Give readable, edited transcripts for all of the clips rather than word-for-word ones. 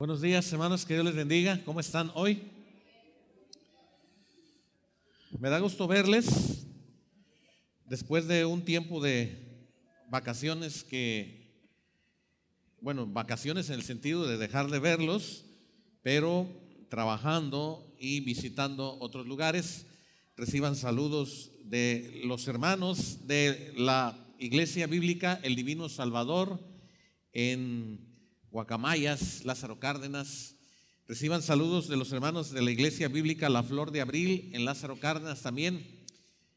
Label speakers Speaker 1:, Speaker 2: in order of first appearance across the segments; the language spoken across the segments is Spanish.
Speaker 1: Buenos días, hermanos, que Dios les bendiga. ¿Cómo están hoy? Me da gusto verles después de un tiempo de vacaciones vacaciones en el sentido de dejar de verlos, pero trabajando y visitando otros lugares. Reciban saludos de los hermanos de la Iglesia Bíblica El Divino Salvador en Guacamayas, Lázaro Cárdenas. Reciban saludos de los hermanos de la Iglesia Bíblica La Flor de Abril en Lázaro Cárdenas también.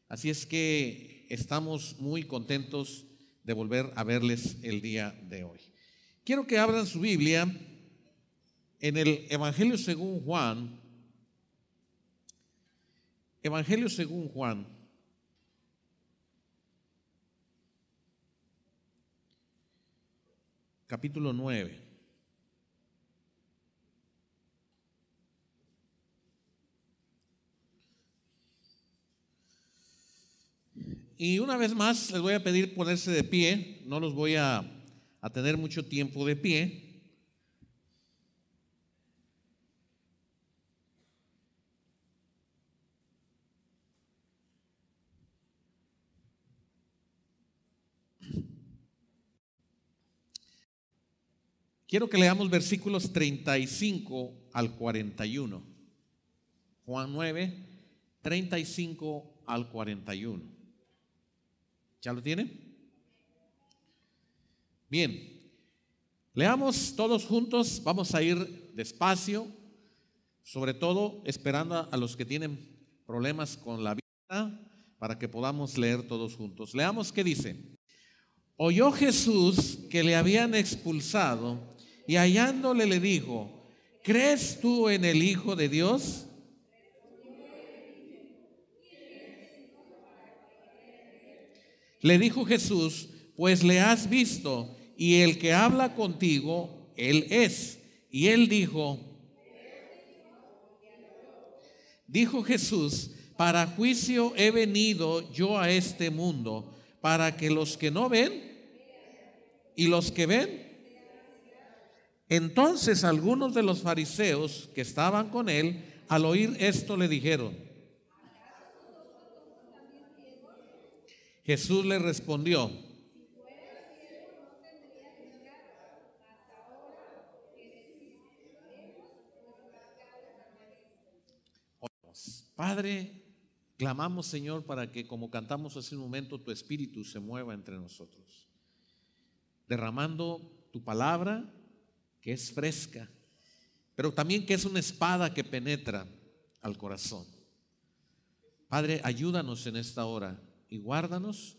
Speaker 1: Así es que estamos muy contentos de volver a verles el día de hoy. Quiero que abran su Biblia en el Evangelio según Juan. Evangelio según Juan. Capítulo 9. Y una vez más les voy a pedir ponerse de pie. No los voy a tener mucho tiempo de pie. Quiero que leamos versículos 35 al 41. Juan 9, 35 al 41. ¿Ya lo tienen? Bien, leamos todos juntos. Vamos a ir despacio, sobre todo esperando a los que tienen problemas con la vista, para que podamos leer todos juntos. Leamos qué dice. Oyó Jesús que le habían expulsado y hallándole le dijo: ¿crees tú en el Hijo de Dios? Le dijo Jesús: pues le has visto, y el que habla contigo, él es. Y él dijo Jesús: para juicio he venido yo a este mundo, para que los que no ven y los que ven. Entonces algunos de los fariseos que estaban con él, al oír esto, le dijeron. Jesús le respondió: Padre, clamamos, Señor, para que, como cantamos hace un momento, tu Espíritu se mueva entre nosotros, derramando tu palabra, que es fresca, pero también que es una espada que penetra al corazón. Padre, ayúdanos en esta hora y guárdanos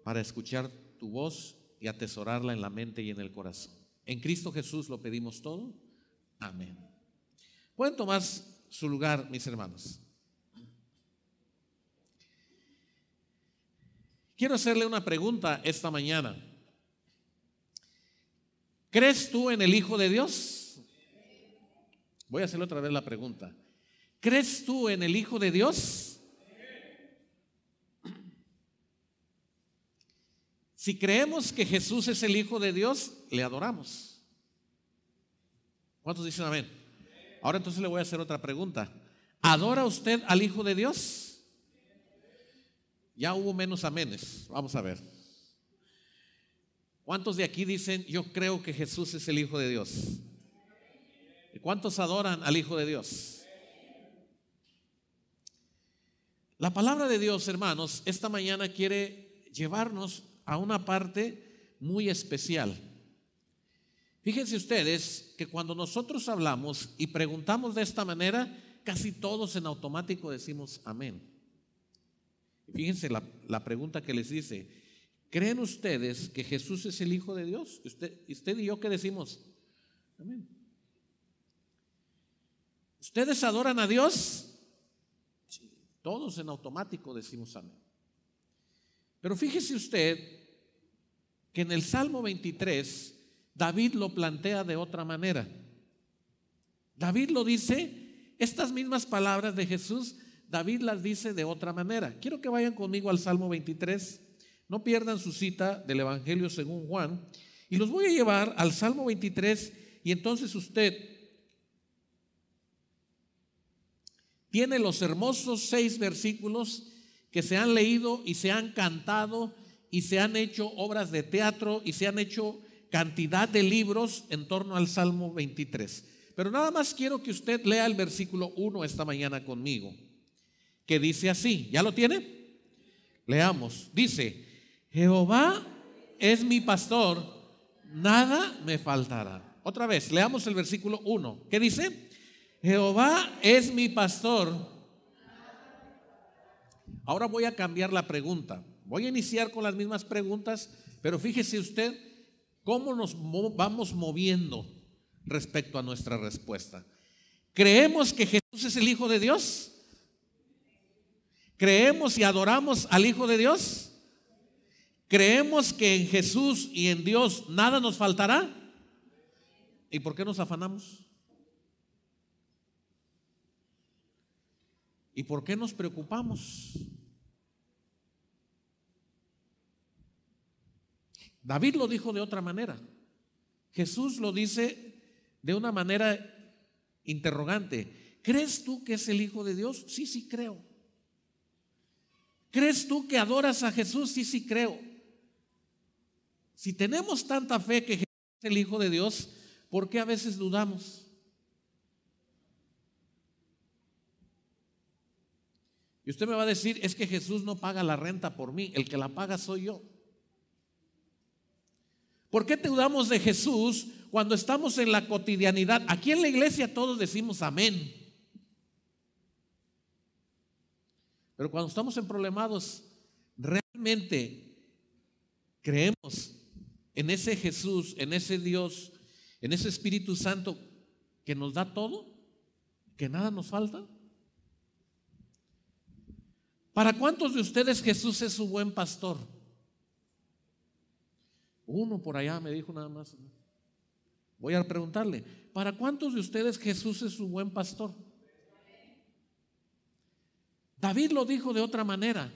Speaker 1: para escuchar tu voz y atesorarla en la mente y en el corazón. En Cristo Jesús lo pedimos todo. Amén. Pueden tomar su lugar, mis hermanos. Quiero hacerle una pregunta esta mañana. ¿Crees tú en el Hijo de Dios? Voy a hacerle otra vez la pregunta. ¿Crees tú en el Hijo de Dios? Si creemos que Jesús es el Hijo de Dios, le adoramos. ¿Cuántos dicen amén? Ahora entonces le voy a hacer otra pregunta. ¿Adora usted al Hijo de Dios? Ya hubo menos amenes. Vamos a ver. ¿Cuántos de aquí dicen: yo creo que Jesús es el Hijo de Dios? ¿Y cuántos adoran al Hijo de Dios? La palabra de Dios, hermanos, esta mañana quiere llevarnos a una parte muy especial. Fíjense ustedes que cuando nosotros hablamos y preguntamos de esta manera, casi todos en automático decimos amén. Fíjense la pregunta que les dice: ¿creen ustedes que Jesús es el Hijo de Dios? Usted y yo, ¿qué decimos? Amén. ¿Ustedes adoran a Dios? Sí, todos en automático decimos amén. Pero fíjese usted que en el Salmo 23 David lo plantea de otra manera. David lo dice, estas mismas palabras de Jesús, David las dice de otra manera. Quiero que vayan conmigo al Salmo 23. No pierdan su cita del Evangelio según Juan. Y los voy a llevar al Salmo 23 Y entonces usted tiene los hermosos 6 versículos que se han leído y se han cantado y se han hecho obras de teatro y se han hecho cantidad de libros en torno al Salmo 23. Pero nada más quiero que usted lea el versículo 1 esta mañana conmigo, que dice así. ¿Ya lo tiene? Leamos. Dice: Jehová es mi pastor, nada me faltará. Otra vez, leamos el versículo 1. ¿Qué dice? Jehová es mi pastor. Ahora voy a cambiar la pregunta. Voy a iniciar con las mismas preguntas, pero fíjese usted cómo nos vamos moviendo respecto a nuestra respuesta. ¿Creemos que Jesús es el Hijo de Dios? ¿Creemos y adoramos al Hijo de Dios? ¿Creemos que en Jesús y en Dios nada nos faltará? ¿Y por qué nos afanamos? ¿Y por qué nos preocupamos? David lo dijo de otra manera. Jesús lo dice de una manera interrogante. ¿Crees tú que es el Hijo de Dios? Sí, sí creo. ¿Crees tú que adoras a Jesús? Sí, sí creo. Si tenemos tanta fe que Jesús es el Hijo de Dios, ¿por qué a veces dudamos? Y usted me va a decir, es que Jesús no paga la renta por mí, el que la paga soy yo. ¿Por qué dudamos de Jesús cuando estamos en la cotidianidad? Aquí en la iglesia todos decimos amén. Pero cuando estamos en problemados, ¿realmente creemos en ese Jesús, en ese Dios, en ese Espíritu Santo que nos da todo? ¿Que nada nos falta? ¿Para cuántos de ustedes Jesús es su buen pastor? Uno por allá me dijo nada más. Voy a preguntarle, ¿para cuántos de ustedes Jesús es su buen pastor? David lo dijo de otra manera.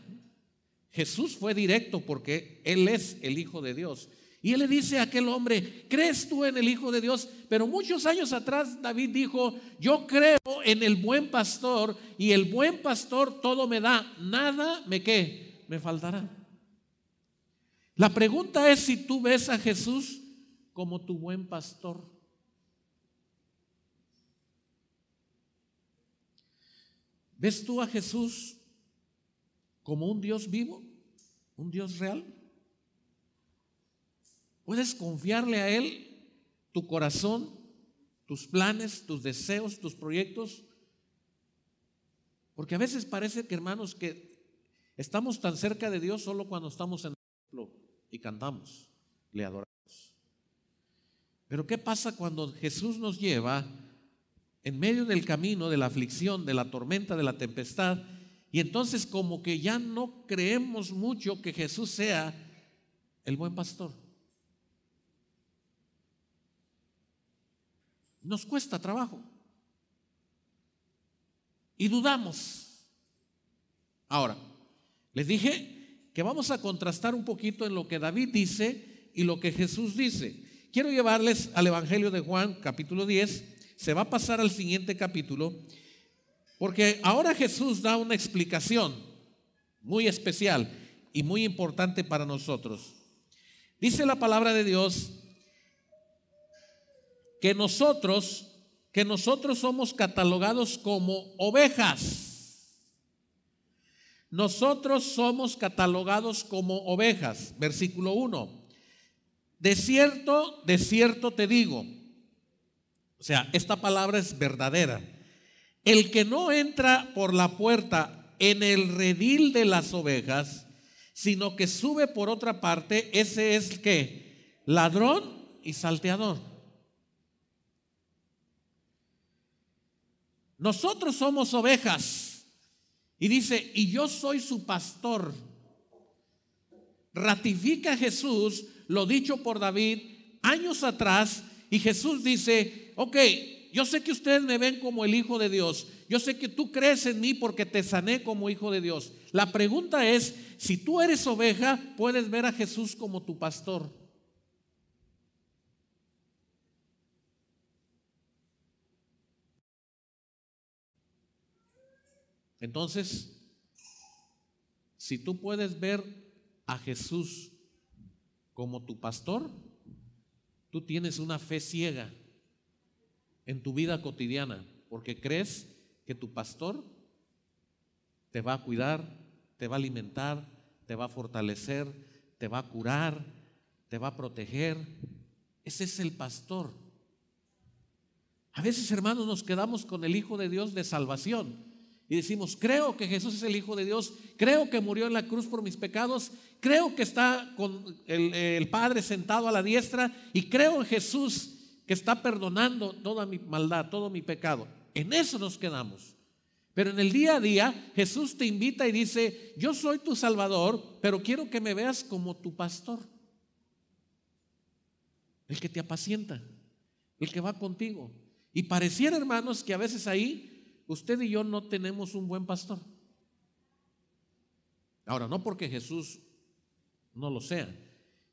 Speaker 1: Jesús fue directo porque Él es el Hijo de Dios. Y Él le dice a aquel hombre, ¿crees tú en el Hijo de Dios? Pero muchos años atrás David dijo, yo creo en el buen pastor y el buen pastor todo me da, nada me faltará. La pregunta es si tú ves a Jesús como tu buen pastor. ¿Ves tú a Jesús como un Dios vivo, un Dios real? ¿Puedes confiarle a Él tu corazón, tus planes, tus deseos, tus proyectos? Porque a veces parece que, hermanos, que estamos tan cerca de Dios solo cuando estamos en el templo y cantamos, le adoramos. Pero ¿qué pasa cuando Jesús nos lleva en medio del camino, de la aflicción, de la tormenta, de la tempestad, y entonces como que ya no creemos mucho que Jesús sea el buen pastor? Nos cuesta trabajo y dudamos. Ahora, les dije que vamos a contrastar un poquito en lo que David dice y lo que Jesús dice. Quiero llevarles al Evangelio de Juan, capítulo 10. Se va a pasar al siguiente capítulo, porque ahora Jesús da una explicación muy especial y muy importante para nosotros. Dice la palabra de Dios que nosotros somos catalogados como ovejas. Nosotros somos catalogados como ovejas. Versículo 1. De cierto te digo. O sea, esta palabra es verdadera. El que no entra por la puerta en el redil de las ovejas, sino que sube por otra parte, ese es ¿qué? Ladrón y salteador. Nosotros somos ovejas. Y dice, y yo soy su pastor. Ratifica Jesús lo dicho por David años atrás. Y Jesús dice, ok, yo sé que ustedes me ven como el Hijo de Dios. Yo sé que tú crees en mí porque te sané como Hijo de Dios. La pregunta es, si tú eres oveja, ¿puedes ver a Jesús como tu pastor? Entonces, si tú puedes ver a Jesús como tu pastor, tú tienes una fe ciega en tu vida cotidiana, porque crees que tu pastor te va a cuidar, te va a alimentar, te va a fortalecer, te va a curar, te va a proteger. Ese es el pastor. A veces, hermanos, nos quedamos con el Hijo de Dios de salvación y decimos: creo que Jesús es el Hijo de Dios, creo que murió en la cruz por mis pecados, creo que está con el Padre sentado a la diestra, y creo en Jesús que está perdonando toda mi maldad, todo mi pecado. En eso nos quedamos. Pero en el día a día Jesús te invita y dice: yo soy tu Salvador, pero quiero que me veas como tu pastor, el que te apacienta, el que va contigo. Y pareciera, hermanos, que a veces ahí usted y yo no tenemos un buen pastor. Ahora, no porque Jesús no lo sea,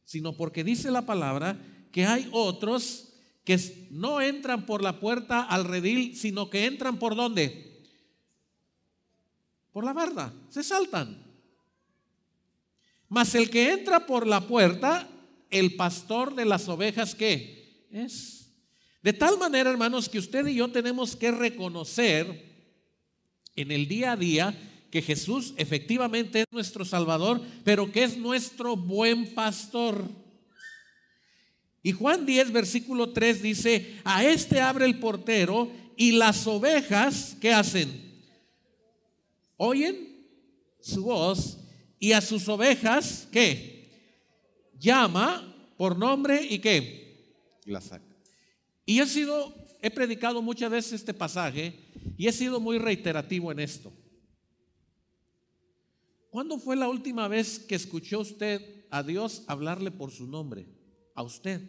Speaker 1: sino porque dice la palabra que hay otros que no entran por la puerta al redil, sino que entran ¿por dónde? Por la barda, se saltan. Mas el que entra por la puerta, el pastor de las ovejas, ¿qué es? De tal manera, hermanos, que usted y yo tenemos que reconocer en el día a día que Jesús efectivamente es nuestro Salvador, pero que es nuestro buen pastor. Y Juan 10, versículo 3 dice: a este abre el portero, y las ovejas, ¿qué hacen? Oyen su voz, y a sus ovejas, ¿qué? Llama por nombre y ¿qué? La saca. Y he predicado muchas veces este pasaje y he sido muy reiterativo en esto. ¿Cuándo fue la última vez que escuchó usted a Dios hablarle por su nombre? A usted.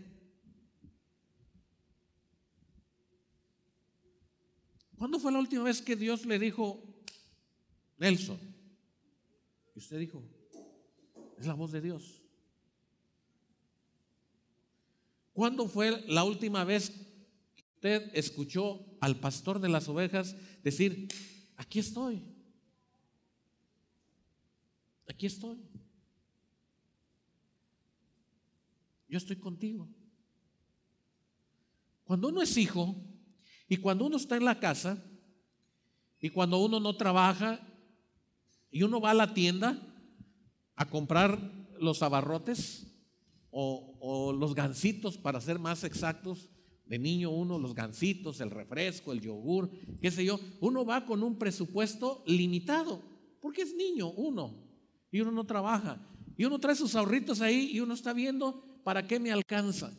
Speaker 1: ¿Cuándo fue la última vez que Dios le dijo: Nelson? Y usted dijo: es la voz de Dios. ¿Cuándo fue la última vez que usted escuchó al pastor de las ovejas decir: aquí estoy, aquí estoy, yo estoy contigo? Cuando uno es hijo y cuando uno está en la casa y cuando uno no trabaja y uno va a la tienda a comprar los abarrotes o los gansitos, para ser más exactos, de niño uno, los gansitos, el refresco, el yogur, qué sé yo, uno va con un presupuesto limitado, porque es niño uno y uno no trabaja, y uno trae sus ahorritos ahí y uno está viendo para qué me alcanza.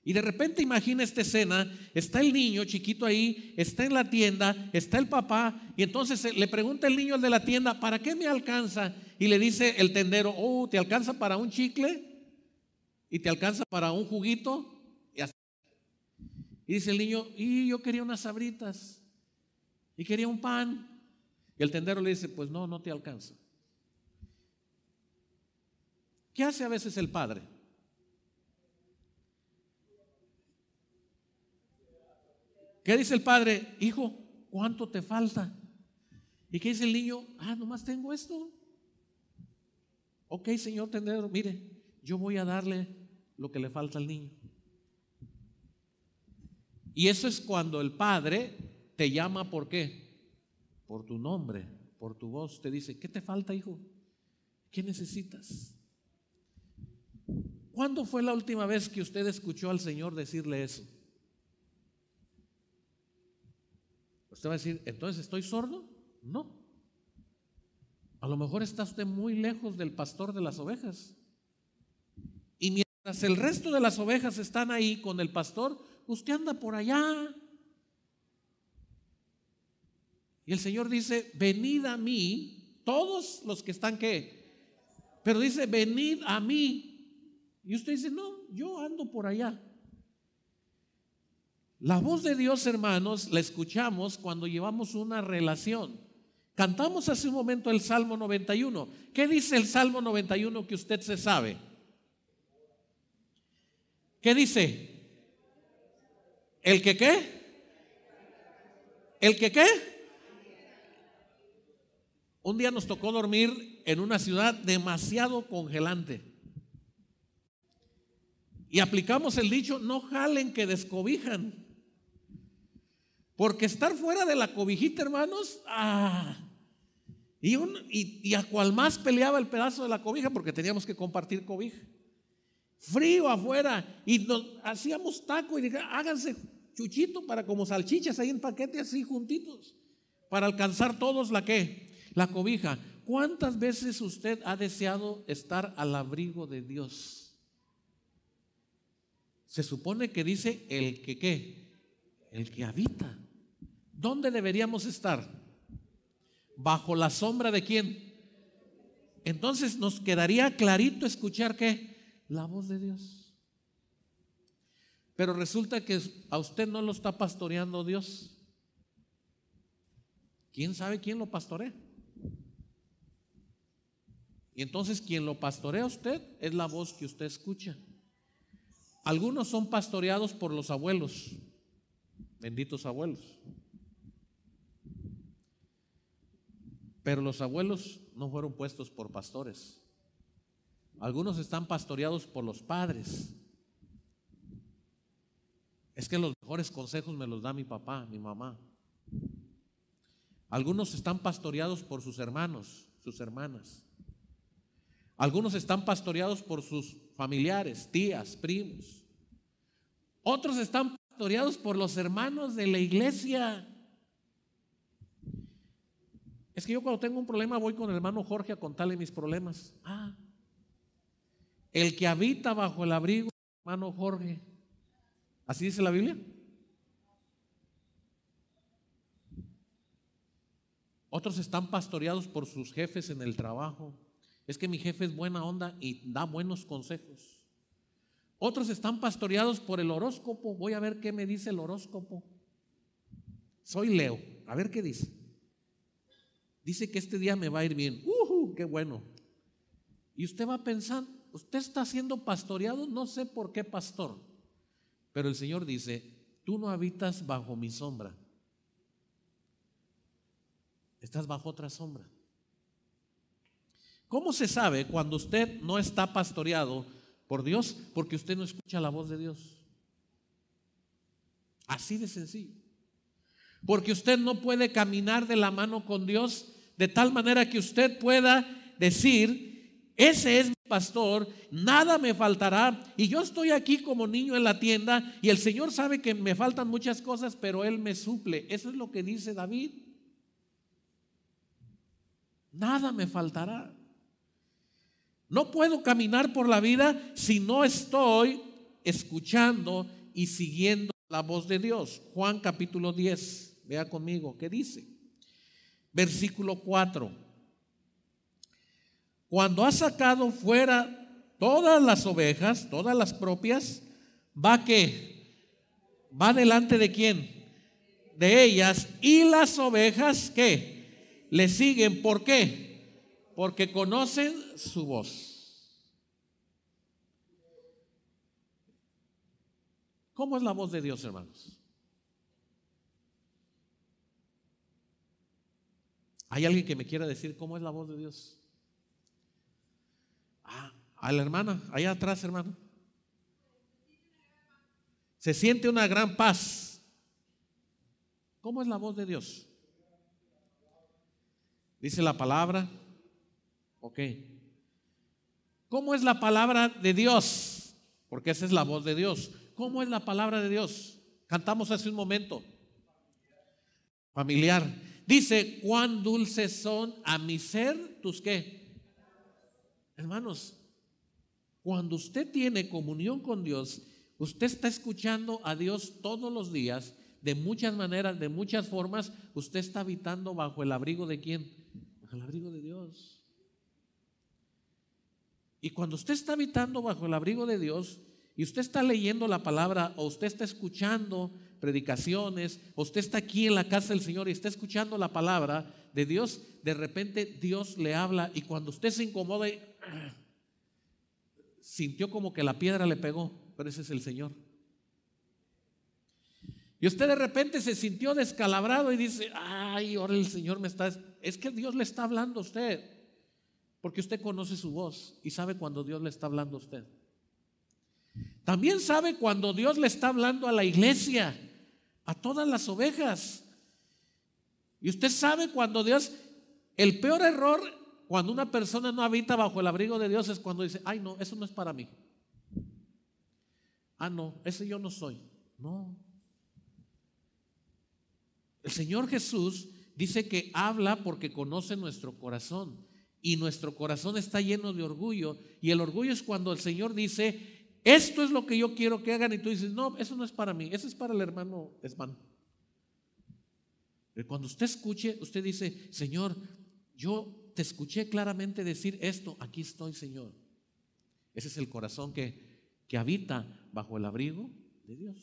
Speaker 1: Y de repente imagina esta escena: está el niño chiquito ahí, está en la tienda, está el papá, y entonces le pregunta el niño al de la tienda: ¿para qué me alcanza? Y le dice el tendero: oh, ¿te alcanza para un chicle? ¿Y te alcanza para un juguito? Y dice el niño: y yo quería unas sabritas y quería un pan. Y el tendero le dice: pues no, no te alcanza. ¿Qué hace a veces el padre? ¿Qué dice el padre? Hijo, ¿cuánto te falta? ¿Y qué dice el niño? Nomás tengo esto. Ok, señor tendero, mire, yo voy a darle lo que le falta al niño. Y eso es cuando el padre te llama, ¿por qué? Por tu nombre, por tu voz. Te dice: ¿qué te falta, hijo? ¿Qué necesitas? ¿Cuándo fue la última vez que usted escuchó al Señor decirle eso? Usted va a decir: ¿entonces estoy sordo? No. A lo mejor está usted muy lejos del pastor de las ovejas. Y mientras el resto de las ovejas están ahí con el pastor, usted anda por allá. Y el Señor dice: venid a mí, todos los que están, ¿qué? Pero dice: venid a mí. Y usted dice: no, yo ando por allá. La voz de Dios, hermanos, la escuchamos cuando llevamos una relación. Cantamos hace un momento el Salmo 91. ¿Qué dice el Salmo 91 que usted se sabe? ¿Qué dice? ¿El que qué? ¿El que qué? Un día nos tocó dormir en una ciudad demasiado congelante. Y aplicamos el dicho, no jalen que descobijan. Porque estar fuera de la cobijita, hermanos, y a cual más peleaba el pedazo de la cobija, porque teníamos que compartir cobija. Frío afuera, y nos hacíamos taco y dije, háganse chuchito para como salchichas ahí en paquete así juntitos, para alcanzar todos la cobija. ¿Cuántas veces usted ha deseado estar al abrigo de Dios? Se supone que dice el que ¿qué? El que habita. ¿Dónde deberíamos estar? ¿Bajo la sombra de quién? Entonces nos quedaría clarito escuchar ¿qué? La voz de Dios. Pero resulta que a usted no lo está pastoreando Dios. ¿Quién sabe quién lo pastorea? Y entonces quien lo pastorea a usted es la voz que usted escucha. Algunos son pastoreados por los abuelos, benditos abuelos. Pero los abuelos no fueron puestos por pastores. Algunos están pastoreados por los padres. Es que los mejores consejos me los da mi papá, mi mamá. Algunos están pastoreados por sus hermanos, sus hermanas. Algunos están pastoreados por sus familiares, tías, primos. Otros están pastoreados por los hermanos de la iglesia. Es que yo cuando tengo un problema voy con el hermano Jorge a contarle mis problemas. El que habita bajo el abrigo del hermano Jorge. ¿Así dice la Biblia? Otros están pastoreados por sus jefes en el trabajo. Es que mi jefe es buena onda y da buenos consejos. Otros están pastoreados por el horóscopo. Voy a ver qué me dice el horóscopo. Soy Leo, a ver qué dice. Dice que este día me va a ir bien. ¡Qué bueno! Y usted va pensando, usted está siendo pastoreado, no sé por qué pastor. Pero el Señor dice, tú no habitas bajo mi sombra. Estás bajo otra sombra. ¿Cómo se sabe cuando usted no está pastoreado por Dios? Porque usted no escucha la voz de Dios. Así de sencillo. Porque usted no puede caminar de la mano con Dios de tal manera que usted pueda decir, ese es mi pastor, nada me faltará, y yo estoy aquí como niño en la tienda y el Señor sabe que me faltan muchas cosas, pero Él me suple. Eso es lo que dice David. Nada me faltará. No puedo caminar por la vida si no estoy escuchando y siguiendo la voz de Dios. Juan capítulo 10, vea conmigo, ¿qué dice? Versículo 4. Cuando ha sacado fuera todas las ovejas, todas las propias, ¿va qué? ¿Va delante de quién? De ellas, y las ovejas ¿qué? Le siguen. ¿Por qué? Porque conocen su voz. ¿Cómo es la voz de Dios, hermanos? ¿Hay alguien que me quiera decir cómo es la voz de Dios? A la hermana, allá atrás, hermano. Se siente una gran paz. ¿Cómo es la voz de Dios? Dice la palabra. Ok. ¿Cómo es la palabra de Dios? Porque esa es la voz de Dios. ¿Cómo es la palabra de Dios? Cantamos hace un momento. Familiar. Dice, cuán dulces son a mi ser tus ¿qué? Hermanos, cuando usted tiene comunión con Dios, usted está escuchando a Dios todos los días, de muchas maneras, de muchas formas. Usted está habitando bajo el abrigo de ¿quién? Bajo el abrigo de Dios. Y cuando usted está habitando bajo el abrigo de Dios y usted está leyendo la palabra, o usted está escuchando predicaciones, o usted está aquí en la casa del Señor y está escuchando la palabra de Dios, de repente Dios le habla, y cuando usted se incomoda y sintió como que la piedra le pegó, pero ese es el Señor. Y usted de repente se sintió descalabrado y dice: ay, ahora el Señor me está... Es que Dios le está hablando a usted, porque usted conoce su voz y sabe cuando Dios le está hablando a usted. También sabe cuando Dios le está hablando a la iglesia, a todas las ovejas. Y usted sabe cuando Dios... El peor error cuando una persona no habita bajo el abrigo de Dios es cuando dice: ay, no, eso no es para mí. Ah, no, ese yo no soy. No. El Señor Jesús dice que habla porque conoce nuestro corazón, y nuestro corazón está lleno de orgullo, y el orgullo es cuando el Señor dice: esto es lo que yo quiero que hagan, y tú dices: no, eso no es para mí, eso es para el hermano Esman. Cuando usted escuche, usted dice: Señor, yo te escuché claramente decir esto, aquí estoy, Señor. Ese es el corazón que habita bajo el abrigo de Dios.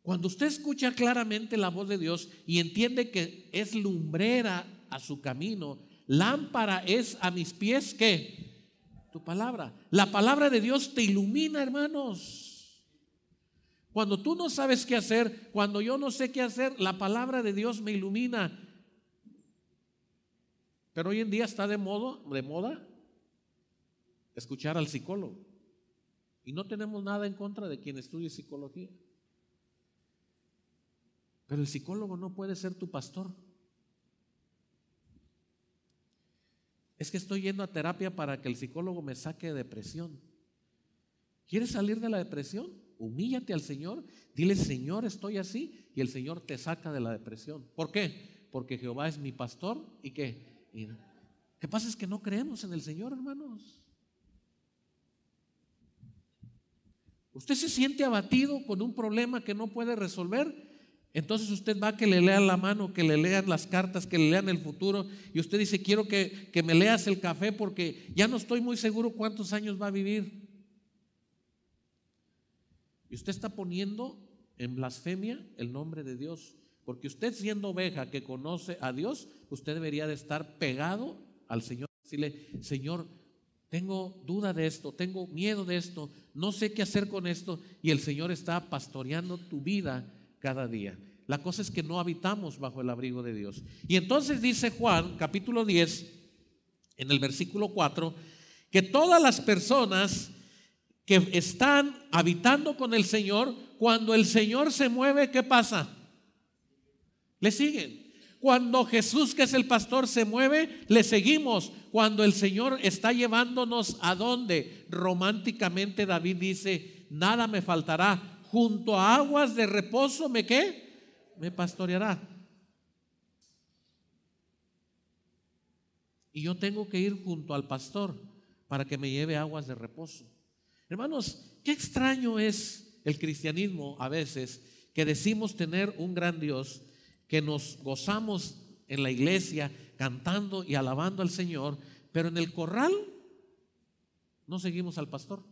Speaker 1: Cuando usted escucha claramente la voz de Dios y entiende que es lumbrera a su camino, lámpara es a mis pies, ¿qué? Tu palabra. La palabra de Dios te ilumina, hermanos. Cuando tú no sabes qué hacer, cuando yo no sé qué hacer, la palabra de Dios me ilumina. Pero hoy en día está de moda escuchar al psicólogo. Y no tenemos nada en contra de quien estudie psicología. Pero el psicólogo no puede ser tu pastor. Es que estoy yendo a terapia para que el psicólogo me saque de depresión. ¿Quieres salir de la depresión? Humíllate al Señor, dile: Señor, estoy así, y el Señor te saca de la depresión. ¿Por qué? Porque Jehová es mi pastor. ¿Y qué? ¿Qué pasa? Es que no creemos en el Señor, hermanos. Usted se siente abatido con un problema que no puede resolver. Entonces usted va a que le lean la mano, que le lean las cartas, que le lean el futuro, y usted dice: quiero que me leas el café porque ya no estoy muy seguro cuántos años va a vivir. Y usted está poniendo en blasfemia el nombre de Dios, porque usted, siendo oveja que conoce a Dios, usted debería de estar pegado al Señor, decirle: Señor, tengo duda de esto, tengo miedo de esto, no sé qué hacer con esto. Y el Señor está pastoreando tu vida cada día. La cosa es que no habitamos bajo el abrigo de Dios. Y entonces dice Juan capítulo 10 en el versículo 4 que todas las personas que están habitando con el Señor, cuando el Señor se mueve, ¿qué pasa? Le siguen. Cuando Jesús, que es el pastor, se mueve, le seguimos. Cuando el Señor está llevándonos, ¿a dónde? Románticamente David dice: nada me faltará. Junto a aguas de reposo me ¿qué? Me pastoreará. Y yo tengo que ir junto al pastor para que me lleve aguas de reposo. Hermanos, qué extraño es el cristianismo a veces, que decimos tener un gran Dios, que nos gozamos en la iglesia cantando y alabando al Señor, pero en el corral no seguimos al pastor.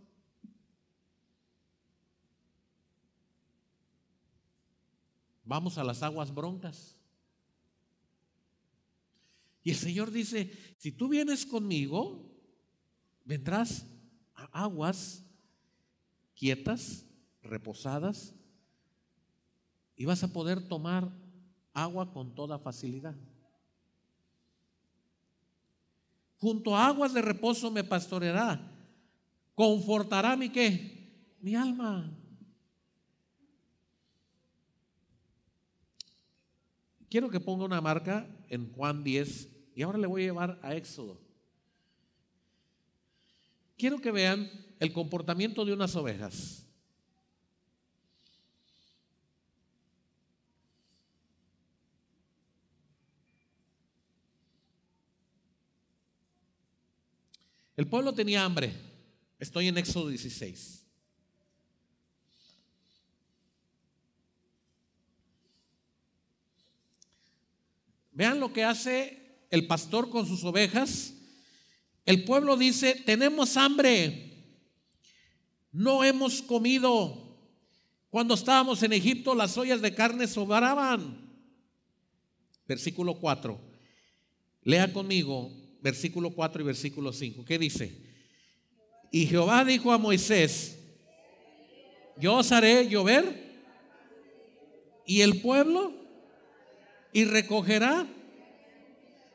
Speaker 1: Vamos a las aguas broncas. Y el Señor dice: si tú vienes conmigo, vendrás a aguas quietas, reposadas, y vas a poder tomar agua con toda facilidad. Junto a aguas de reposo me pastoreará, confortará mi ¿qué? Mi alma. Quiero que ponga una marca en Juan 10 y ahora le voy a llevar a Éxodo. Quiero que vean el comportamiento de unas ovejas. El pueblo tenía hambre. Estoy en Éxodo 16. Vean lo que hace el pastor con sus ovejas. El pueblo dice: tenemos hambre, no hemos comido. Cuando estábamos en Egipto, las ollas de carne sobraban. Versículo 4. Lea conmigo versículo 4 y versículo 5. ¿Qué dice? Y Jehová dijo a Moisés: yo os haré llover y el pueblo y recogerá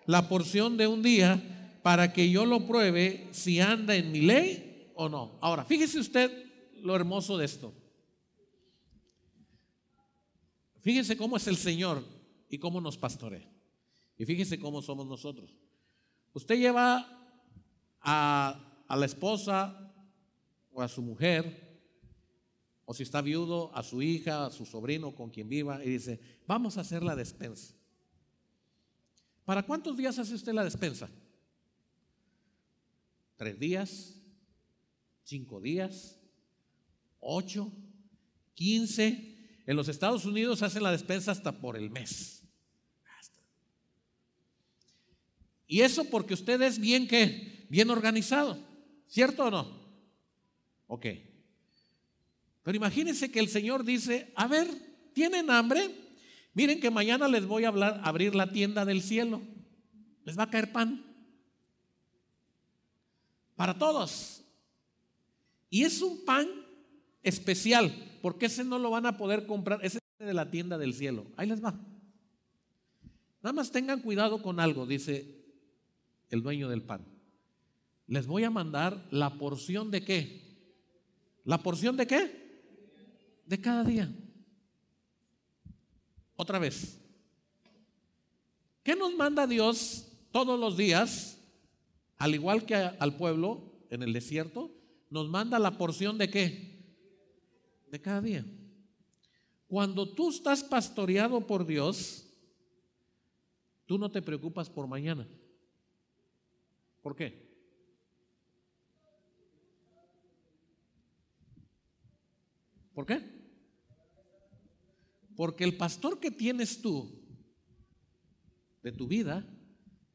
Speaker 1: la porción de un día para que yo lo pruebe si anda en mi ley o no. Ahora, fíjese usted lo hermoso de esto. Fíjese cómo es el Señor y cómo nos pastorea. Y fíjese cómo somos nosotros. Usted lleva a la esposa o a su mujer, o si está viudo, a su hija, a su sobrino, con quien viva, y dice, vamos a hacer la despensa. ¿Para cuántos días hace usted la despensa? ¿3 días? ¿5 días? ¿8? ¿15? En los Estados Unidos hacen la despensa hasta por el mes. Y eso porque usted es bien, ¿qué? Bien organizado, ¿cierto o no? Ok. Pero imagínense que el Señor dice, a ver, ¿tienen hambre? Miren que mañana les voy a abrir la tienda del cielo. Les va a caer pan para todos. Y es un pan especial, porque ese no lo van a poder comprar, ese es de la tienda del cielo. Ahí les va. Nada más tengan cuidado con algo, dice el dueño del pan. Les voy a mandar la porción de ¿qué? ¿La porción de qué? De cada día. Otra vez. ¿Qué nos manda Dios todos los días? Al igual que al pueblo en el desierto, nos manda la porción de ¿qué? De cada día. Cuando tú estás pastoreado por Dios, tú no te preocupas por mañana. ¿Por qué? ¿Por qué? Porque el pastor que tienes tú de tu vida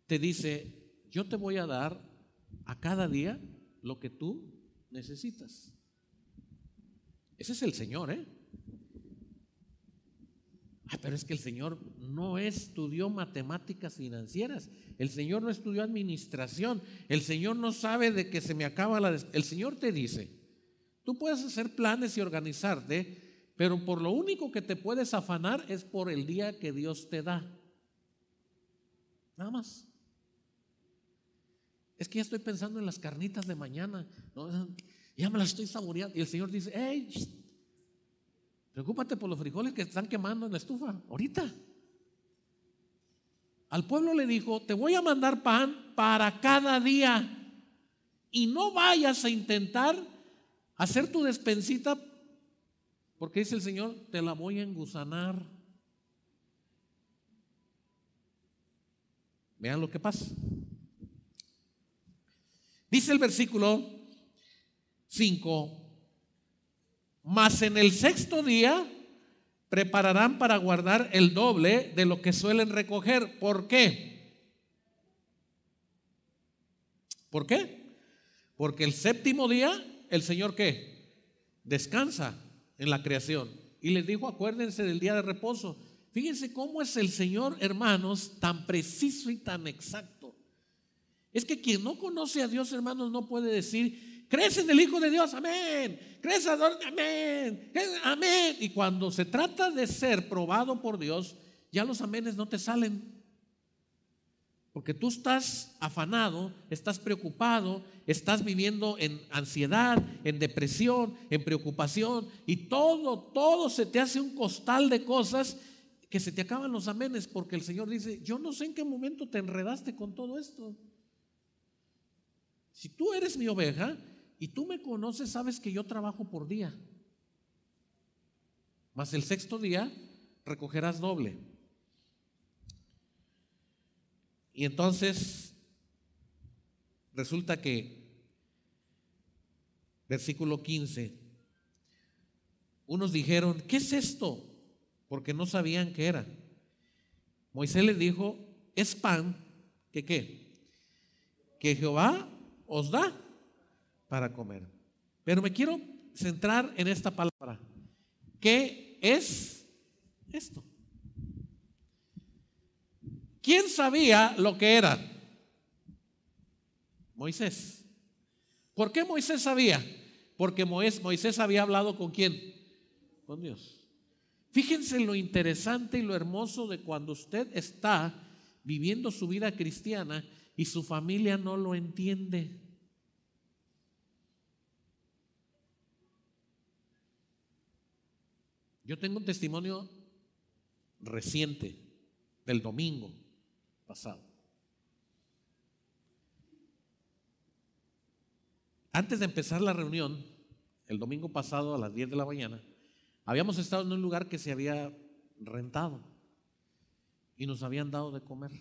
Speaker 1: te dice, yo te voy a dar a cada día lo que tú necesitas. Ese es el Señor, ¿eh? Pero es que el Señor no estudió matemáticas financieras, el Señor no estudió administración, el Señor no sabe de que se me acaba el Señor te dice, tú puedes hacer planes y organizarte, pero por lo único que te puedes afanar es por el día que Dios te da. Nada más. Es que ya estoy pensando en las carnitas de mañana, ¿no? Ya me las estoy saboreando. Y el Señor dice, hey, preocúpate por los frijoles que están quemando en la estufa ahorita. Al pueblo le dijo, te voy a mandar pan para cada día y no vayas a intentar hacer tu despensita, porque dice el Señor, te la voy a engusanar. Vean lo que pasa. Dice el versículo 5, mas en el 6º día prepararán para guardar el doble de lo que suelen recoger. ¿Por qué? ¿Por qué? Porque el 7º día el Señor ¿qué? Descansa en la creación. Y les dijo, acuérdense del día de reposo. Fíjense cómo es el Señor, hermanos, tan preciso y tan exacto. Es que quien no conoce a Dios, hermanos, no puede decir, ¿crees en el Hijo de Dios? Amén. ¿Crees en Dios? Amén. Amén. Y cuando se trata de ser probado por Dios, ya los amenes no te salen. Porque tú estás afanado, estás preocupado, estás viviendo en ansiedad, en depresión, en preocupación, y todo se te hace un costal de cosas que se te acaban los amenes, porque el Señor dice, yo no sé en qué momento te enredaste con todo esto. Si tú eres mi oveja y tú me conoces, sabes que yo trabajo por día. Mas el 6º día recogerás doble. Y entonces resulta que, versículo 15, unos dijeron, ¿qué es esto? Porque no sabían qué era. Moisés les dijo, es pan, ¿que qué? Que Jehová os da para comer. Pero me quiero centrar en esta palabra. ¿Qué es esto? ¿Quién sabía lo que era? Moisés. ¿Por qué Moisés sabía? Porque Moisés había hablado ¿con quién? Con Dios. Fíjense lo interesante y lo hermoso de cuando usted está viviendo su vida cristiana y su familia no lo entiende. Yo tengo un testimonio reciente del domingo pasado. Antes de empezar la reunión, el domingo pasado a las 10 de la mañana, habíamos estado en un lugar que se había rentado y nos habían dado de comer.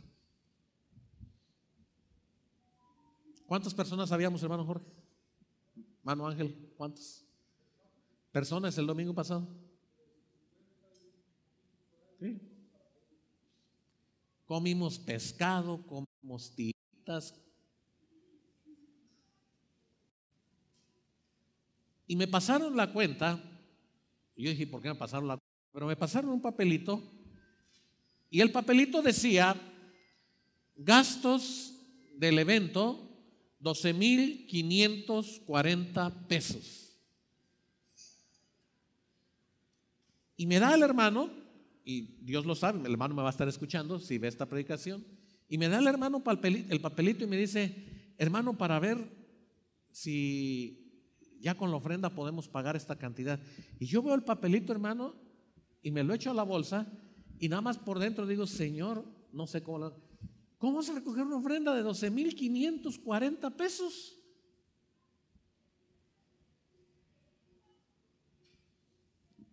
Speaker 1: ¿Cuántas personas habíamos, hermano Jorge? Hermano Ángel, ¿cuántas personas el domingo pasado? ¿Sí? Comimos pescado, comimos tiritas. Y me pasaron la cuenta. Y yo dije, ¿por qué me pasaron la cuenta? Pero me pasaron un papelito. Y el papelito decía: gastos del evento, 12,540 pesos. Y me da el hermano, y Dios lo sabe, el hermano me va a estar escuchando si ve esta predicación, y me da el hermano el papelito y me dice: hermano, para ver si ya con la ofrenda podemos pagar esta cantidad. Y yo veo el papelito, hermano, y me lo echo a la bolsa, y nada más por dentro digo: Señor, no sé ¿cómo vas a recoger una ofrenda de 12,540 pesos?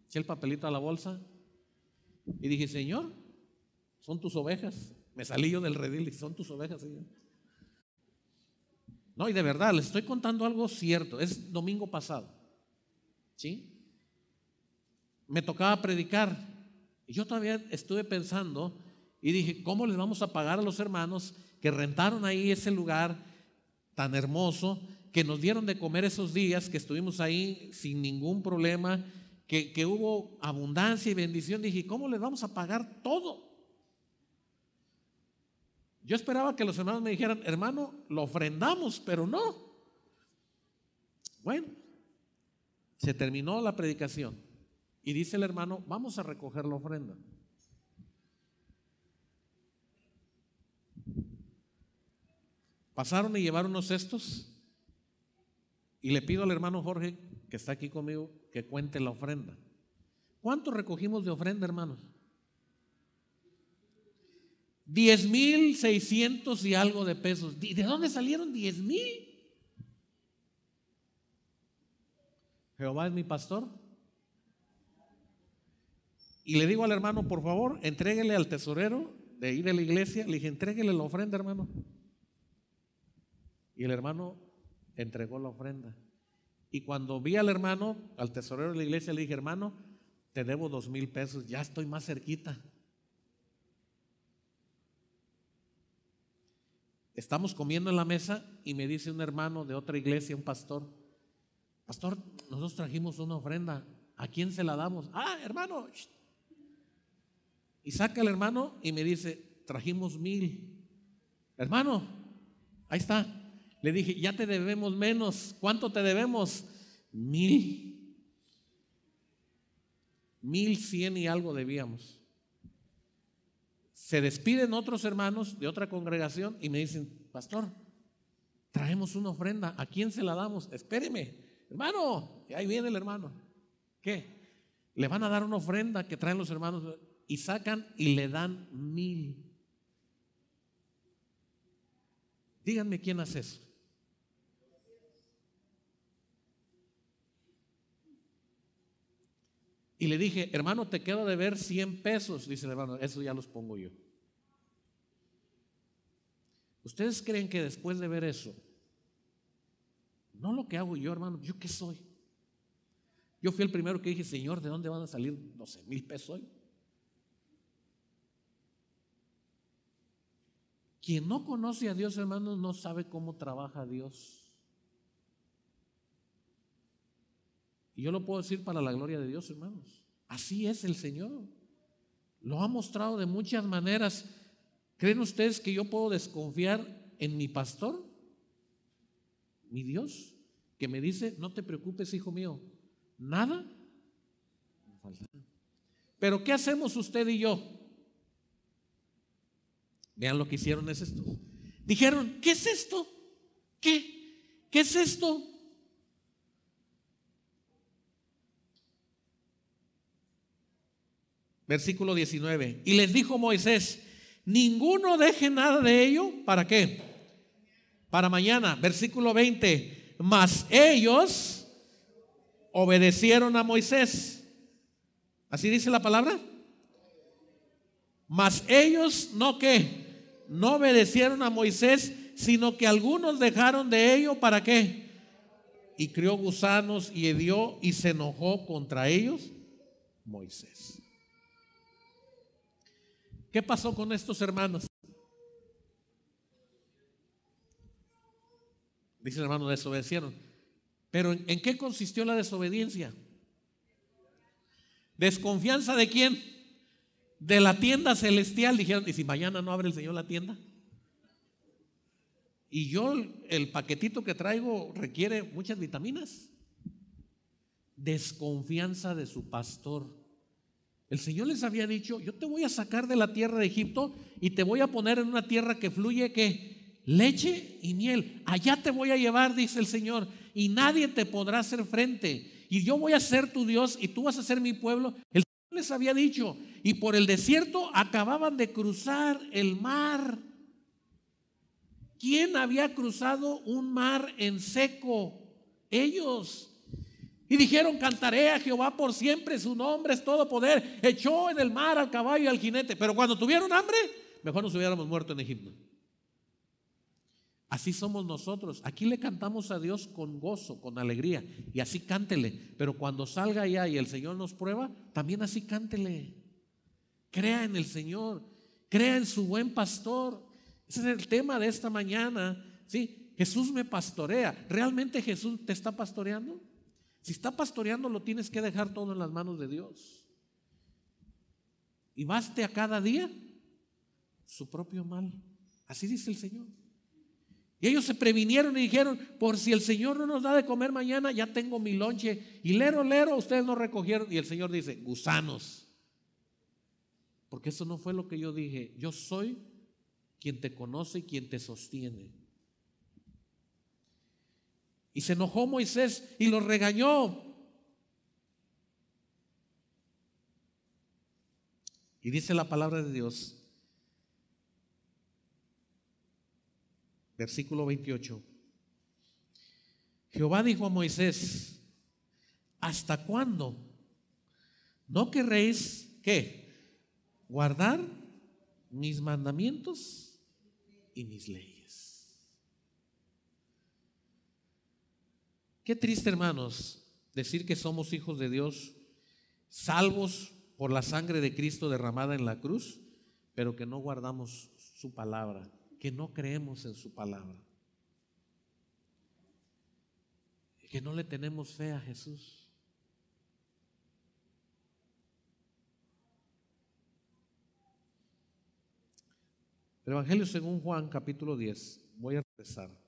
Speaker 1: Eché el papelito a la bolsa y dije: Señor, son tus ovejas. Me salí yo del redil y son tus ovejas, Señor. No, y de verdad, les estoy contando algo cierto. Es domingo pasado, ¿sí? Me tocaba predicar y yo todavía estuve pensando y dije: ¿cómo les vamos a pagar a los hermanos que rentaron ahí ese lugar tan hermoso, que nos dieron de comer esos días que estuvimos ahí sin ningún problema, que hubo abundancia y bendición? Dije: ¿cómo les vamos a pagar todo? Yo esperaba que los hermanos me dijeran: hermano, lo ofrendamos, pero no. Bueno, se terminó la predicación y dice el hermano: vamos a recoger la ofrenda. Pasaron y llevaron unos cestos y le pido al hermano Jorge, que está aquí conmigo, que cuente la ofrenda. ¿Cuánto recogimos de ofrenda, hermanos? 10,600 y algo de pesos. ¿De dónde salieron 10,000? Jehová es mi pastor. Y le digo al hermano: por favor, entréguele al tesorero de ahí de la iglesia. Le dije: entréguele la ofrenda, hermano. Y el hermano entregó la ofrenda. Y cuando vi al hermano, al tesorero de la iglesia, le dije: hermano, te debo 2,000 pesos, ya estoy más cerquita. Estamos comiendo en la mesa y me dice un hermano de otra iglesia, un pastor: pastor, nosotros trajimos una ofrenda, ¿a quién se la damos? Ah, hermano. Y saca el hermano y me dice: trajimos 1,000. Hermano, ahí está. Le dije: ya te debemos menos. ¿Cuánto te debemos? 1,000. 1,100 y algo debíamos. Se despiden otros hermanos de otra congregación y me dicen: pastor, traemos una ofrenda, ¿a quién se la damos? Espéreme, hermano. Y ahí viene el hermano. ¿Qué? Le van a dar una ofrenda que traen los hermanos, y sacan y le dan 1,000. Díganme quién hace eso. Y le dije: hermano, te quedo de ver 100 pesos. Dice el hermano: eso ya los pongo yo. ¿Ustedes creen que después de ver eso, no lo que hago yo, hermano? ¿Yo qué soy? Yo fui el primero que dije: Señor, ¿de dónde van a salir 12,000 pesos hoy? Quien no conoce a Dios, hermanos, no sabe cómo trabaja Dios. Y yo lo puedo decir para la gloria de Dios, hermanos. Así es el Señor. Lo ha mostrado de muchas maneras. ¿Creen ustedes que yo puedo desconfiar en mi pastor? Mi Dios, que me dice: no te preocupes, hijo mío, nada me faltará. Pero ¿qué hacemos usted y yo? Vean lo que hicieron es esto. Dijeron, ¿qué es esto? ¿Qué? ¿Qué es esto? Versículo 19. Y les dijo Moisés, ninguno deje nada de ello. ¿Para qué? Para mañana. Versículo 20. Mas ellos obedecieron a Moisés. ¿Así dice la palabra? Mas ellos no ¿qué? No obedecieron a Moisés, sino que algunos dejaron de ello. ¿Para qué? Y crió gusanos y hedió y se enojó contra ellos Moisés. ¿Qué pasó con estos hermanos? Dice el hermano, desobedecieron. Pero ¿en qué consistió la desobediencia? ¿Desconfianza de quién? De la tienda celestial. Dijeron, ¿y si mañana no abre el Señor la tienda? Y yo, el paquetito que traigo requiere muchas vitaminas. Desconfianza de su pastor. El Señor les había dicho, yo te voy a sacar de la tierra de Egipto y te voy a poner en una tierra que fluye ¿qué? Leche y miel. Allá te voy a llevar, dice el Señor, y nadie te podrá hacer frente. Y yo voy a ser tu Dios y tú vas a ser mi pueblo. El Señor les había dicho, y por el desierto acababan de cruzar el mar. ¿Quién había cruzado un mar en seco? Ellos. Y dijeron, cantaré a Jehová por siempre, su nombre es todo poder. Echó en el mar al caballo y al jinete. Pero cuando tuvieron hambre, mejor nos hubiéramos muerto en Egipto. Así somos nosotros. Aquí le cantamos a Dios con gozo, con alegría. Y así cántele. Pero cuando salga allá y el Señor nos prueba, también así cántele. Crea en el Señor. Crea en su buen pastor. Ese es el tema de esta mañana. ¿Sí? Jesús me pastorea. ¿Realmente Jesús te está pastoreando? Si está pastoreando, lo tienes que dejar todo en las manos de Dios. Y baste a cada día su propio mal. Así dice el Señor. Y ellos se previnieron y dijeron, por si el Señor no nos da de comer mañana, ya tengo mi lonche. Y lero, ustedes no recogieron. Y el Señor dice, gusanos. Porque eso no fue lo que yo dije. Yo soy quien te conoce y quien te sostiene. Y se enojó Moisés y los regañó. Y dice la palabra de Dios, versículo 28. Jehová dijo a Moisés, ¿hasta cuándo no querréis qué? Guardar mis mandamientos y mis leyes. Qué triste, hermanos, decir que somos hijos de Dios, salvos por la sangre de Cristo derramada en la cruz, pero que no guardamos su palabra, que no creemos en su palabra, que no le tenemos fe a Jesús. El Evangelio según Juan, capítulo 10. Voy a regresar.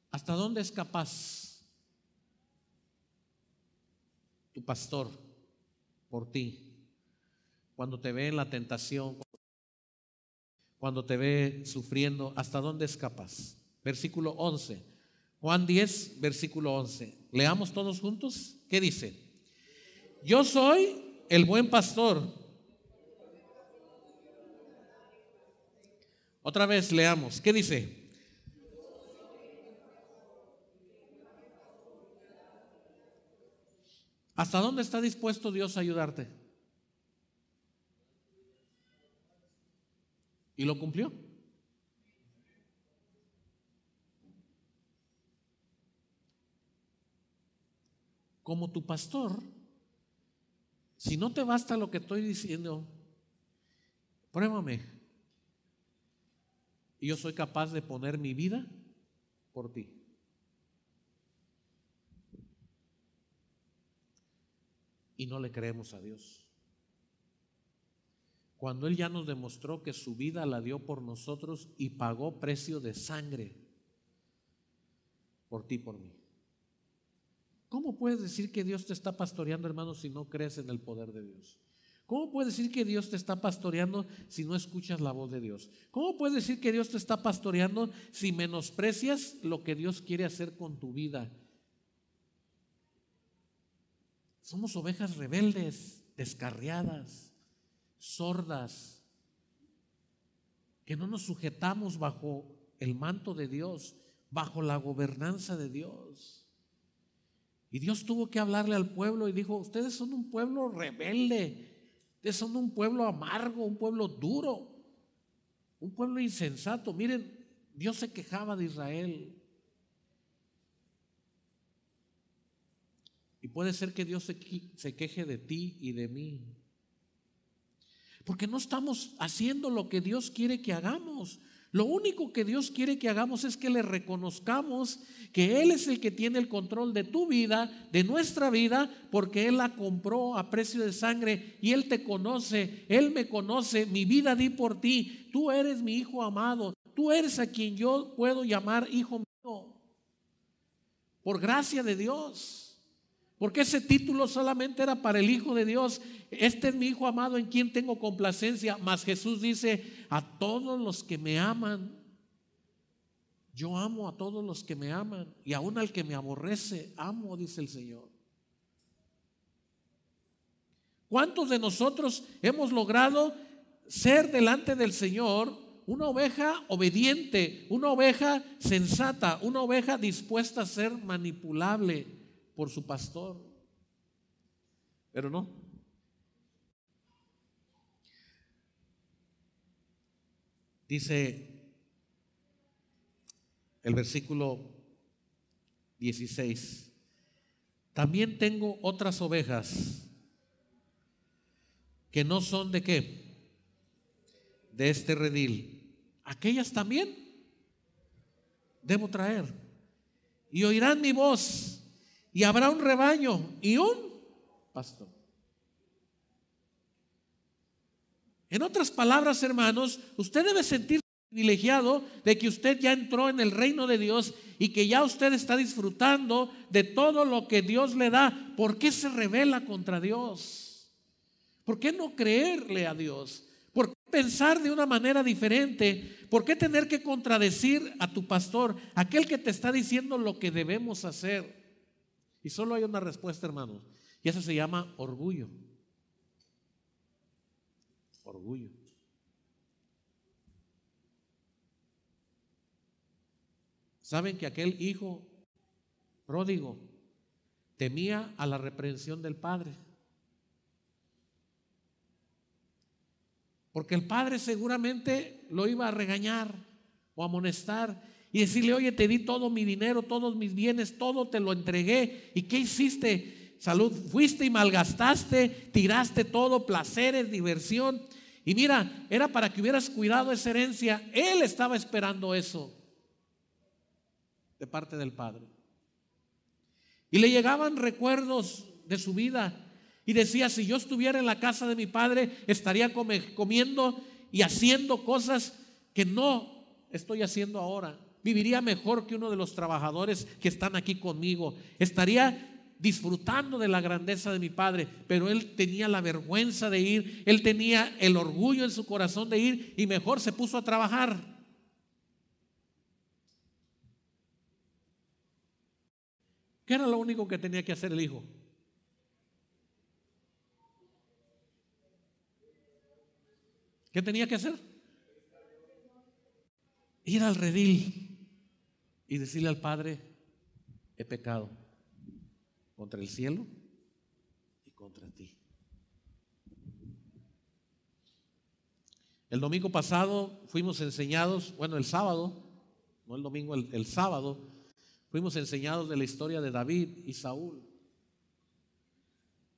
Speaker 1: ¿Hasta dónde es capaz tu pastor por ti? Cuando te ve en la tentación, cuando te ve sufriendo, ¿hasta dónde es capaz? Versículo 11. Juan 10, versículo 11. Leamos todos juntos. ¿Qué dice? Yo soy el buen pastor. Otra vez leamos. ¿Qué dice? ¿Hasta dónde está dispuesto Dios a ayudarte? ¿Y lo cumplió? Como tu pastor, si no te basta lo que estoy diciendo, pruébame. Y yo soy capaz de poner mi vida por ti. Y no le creemos a Dios. Cuando Él ya nos demostró que su vida la dio por nosotros y pagó precio de sangre.
Speaker 2: por ti y por mí. ¿Cómo puedes decir que Dios te está pastoreando, hermano, si no crees en el poder de Dios? ¿Cómo puedes decir que Dios te está pastoreando si no escuchas la voz de Dios? ¿Cómo puedes decir que Dios te está pastoreando si menosprecias lo que Dios quiere hacer con tu vida? Somos ovejas rebeldes, descarriadas, sordas, que no nos sujetamos bajo el manto de Dios, bajo la gobernanza de Dios. Y Dios tuvo que hablarle al pueblo y dijo: ustedes son un pueblo rebelde, ustedes son un pueblo amargo, un pueblo duro, un pueblo insensato. Miren, Dios se quejaba de Israel. Y puede ser que Dios se queje de ti y de mí, porque no estamos haciendo lo que Dios quiere que hagamos. Lo único que Dios quiere que hagamos es que le reconozcamos que Él es el que tiene el control de tu vida, de nuestra vida, porque Él la compró a precio de sangre y Él te conoce, Él me conoce, mi vida di por ti, tú eres mi hijo amado, tú eres a quien yo puedo llamar hijo mío, por gracia de Dios. Porque ese título solamente era para el Hijo de Dios. Este es mi Hijo amado en quien tengo complacencia. Mas Jesús dice: a todos los que me aman, yo amo a todos los que me aman, y aún al que me aborrece, amo, dice el Señor. ¿Cuántos de nosotros hemos logrado ser delante del Señor una oveja obediente, una oveja sensata, una oveja dispuesta a ser manipulable por su pastor? Pero no. Dice el versículo 16: también tengo otras ovejas que no son de ¿qué? De este redil. Aquellas también debo traer, y oirán mi voz, y habrá un rebaño y un pastor. En otras palabras, hermanos, usted debe sentirse privilegiado de que usted ya entró en el reino de Dios y que ya usted está disfrutando de todo lo que Dios le da. ¿Por qué se rebela contra Dios? ¿Por qué no creerle a Dios? ¿Por qué pensar de una manera diferente? ¿Por qué tener que contradecir a tu pastor, aquel que te está diciendo lo que debemos hacer? Y solo hay una respuesta, hermanos, y esa se llama orgullo. Orgullo. ¿Saben que aquel hijo pródigo temía a la reprensión del padre? Porque el padre seguramente lo iba a regañar o amonestar y decirle: oye, te di todo mi dinero, todos mis bienes, todo te lo entregué, ¿y qué hiciste? Salud, fuiste y malgastaste, tiraste todo, placeres, diversión. Y mira, era para que hubieras cuidado esa herencia. Él estaba esperando eso de parte del padre. Y le llegaban recuerdos de su vida y decía: si yo estuviera en la casa de mi padre, estaría comiendo y haciendo cosas que no estoy haciendo ahora. Viviría mejor que uno de los trabajadores que están aquí conmigo. Estaría disfrutando de la grandeza de mi padre. Pero él tenía la vergüenza de ir, él tenía el orgullo en su corazón de ir, y mejor se puso a trabajar. ¿Qué era lo único que tenía que hacer el hijo? ¿Qué tenía que hacer? Ir al redil y decirle al padre: he pecado contra el cielo y contra ti. El domingo pasado fuimos enseñados, bueno, el sábado, no el domingo, el sábado, fuimos enseñados de la historia de David y Saúl.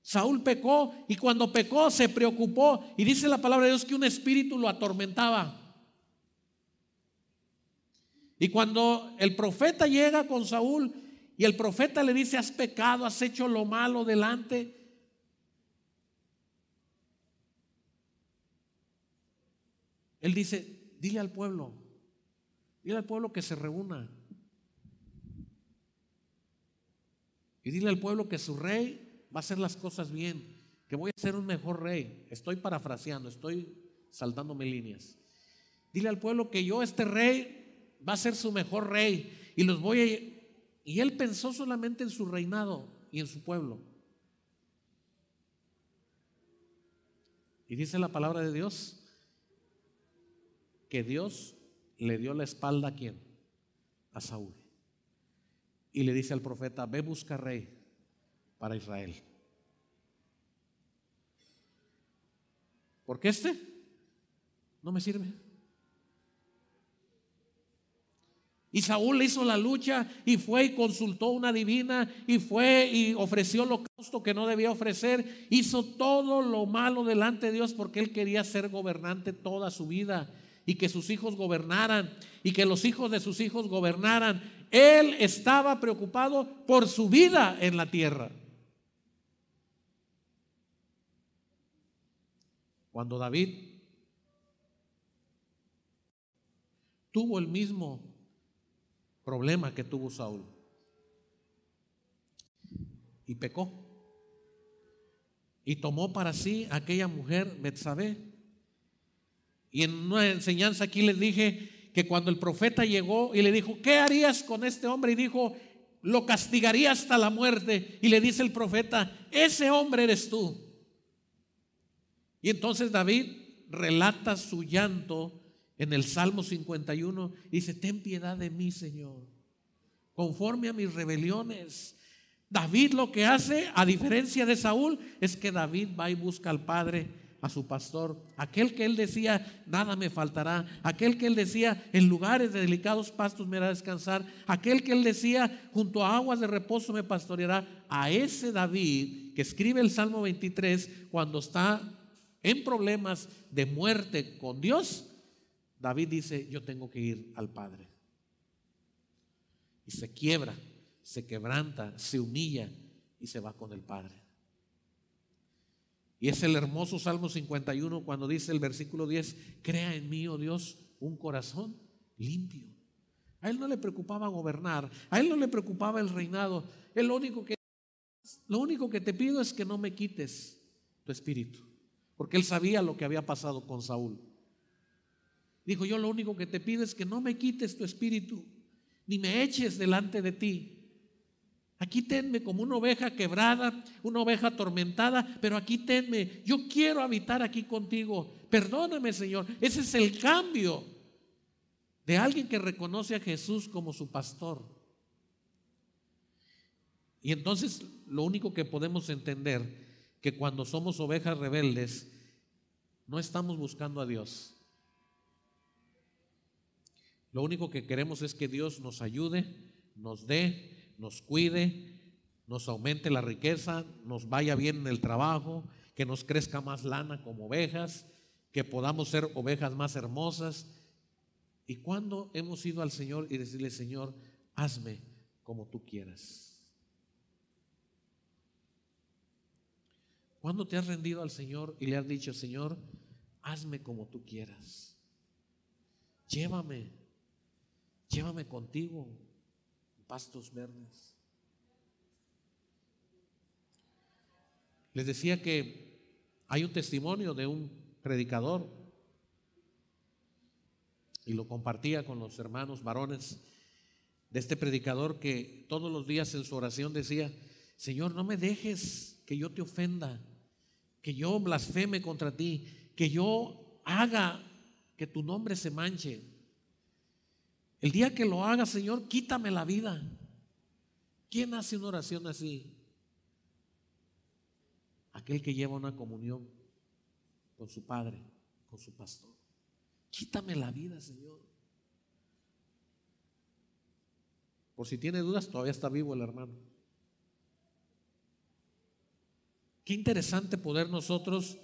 Speaker 2: Saúl pecó, y cuando pecó se preocupó, y dice la palabra de Dios que un espíritu lo atormentaba. Y cuando el profeta llega con Saúl y el profeta le dice: has pecado, has hecho lo malo delante, él dice: dile al pueblo que se reúna. Y dile al pueblo que su rey va a hacer las cosas bien, que voy a ser un mejor rey. Estoy parafraseando, estoy saltándome líneas. Dile al pueblo que yo, este rey, va a ser su mejor rey y los voy a... Y él pensó solamente en su reinado y en su pueblo. Y dice la palabra de Dios que Dios le dio la espalda ¿a quién? A Saúl. Y le dice al profeta: ve, busca rey para Israel. Porque este no me sirve. Y Saúl hizo la lucha y fue y consultó una divina y fue y ofreció holocausto que no debía ofrecer. Hizo todo lo malo delante de Dios porque él quería ser gobernante toda su vida y que sus hijos gobernaran y que los hijos de sus hijos gobernaran. Él estaba preocupado por su vida en la tierra. Cuando David tuvo el mismo problema que tuvo Saúl y pecó y tomó para sí a aquella mujer Betsabé. Y en una enseñanza aquí les dije que cuando el profeta llegó y le dijo: ¿qué harías con este hombre? Y dijo: lo castigaría hasta la muerte. Y le dice el profeta: ese hombre eres tú. Y entonces David relata su llanto en el Salmo 51. Dice: ten piedad de mí, Señor, conforme a mis rebeliones. David lo que hace, a diferencia de Saúl, es que David va y busca al Padre, a su pastor, aquel que él decía: nada me faltará, aquel que él decía: en lugares de delicados pastos me hará descansar, aquel que él decía: junto a aguas de reposo me pastoreará. A ese David que escribe el Salmo 23, cuando está en problemas de muerte con Dios, David dice: yo tengo que ir al Padre. Y se quiebra, se quebranta, se humilla y se va con el Padre. Y es el hermoso Salmo 51 cuando dice el versículo 10: crea en mí, oh Dios, un corazón limpio. A él no le preocupaba gobernar, a él no le preocupaba el reinado. Él lo único que te pido es que no me quites tu espíritu, porque él sabía lo que había pasado con Saúl. Dijo: yo lo único que te pido es que no me quites tu espíritu, ni me eches delante de ti. Aquí tenme como una oveja quebrada, una oveja atormentada, pero aquí tenme. Yo quiero habitar aquí contigo. Perdóname, Señor. Ese es el cambio de alguien que reconoce a Jesús como su pastor. Y entonces lo único que podemos entender, que cuando somos ovejas rebeldes, no estamos buscando a Dios. Lo único que queremos es que Dios nos ayude, nos dé, nos cuide, nos aumente la riqueza, nos vaya bien en el trabajo, que nos crezca más lana como ovejas, que podamos ser ovejas más hermosas. ¿Y cuándo hemos ido al Señor y decirle: Señor, hazme como tú quieras? ¿Cuándo te has rendido al Señor y le has dicho: Señor, hazme como tú quieras? Llévame contigo pastos verdes. Les decía que hay un testimonio de un predicador y lo compartía con los hermanos varones de este predicador, que todos los días en su oración decía: Señor, no me dejes que yo te ofenda, que yo blasfeme contra ti, que yo haga que tu nombre se manche. El día que lo haga, Señor, quítame la vida. ¿Quién hace una oración así? Aquel que lleva una comunión con su Padre, con su pastor. Quítame la vida, Señor. Por si tiene dudas, todavía está vivo el hermano. Qué interesante poder nosotros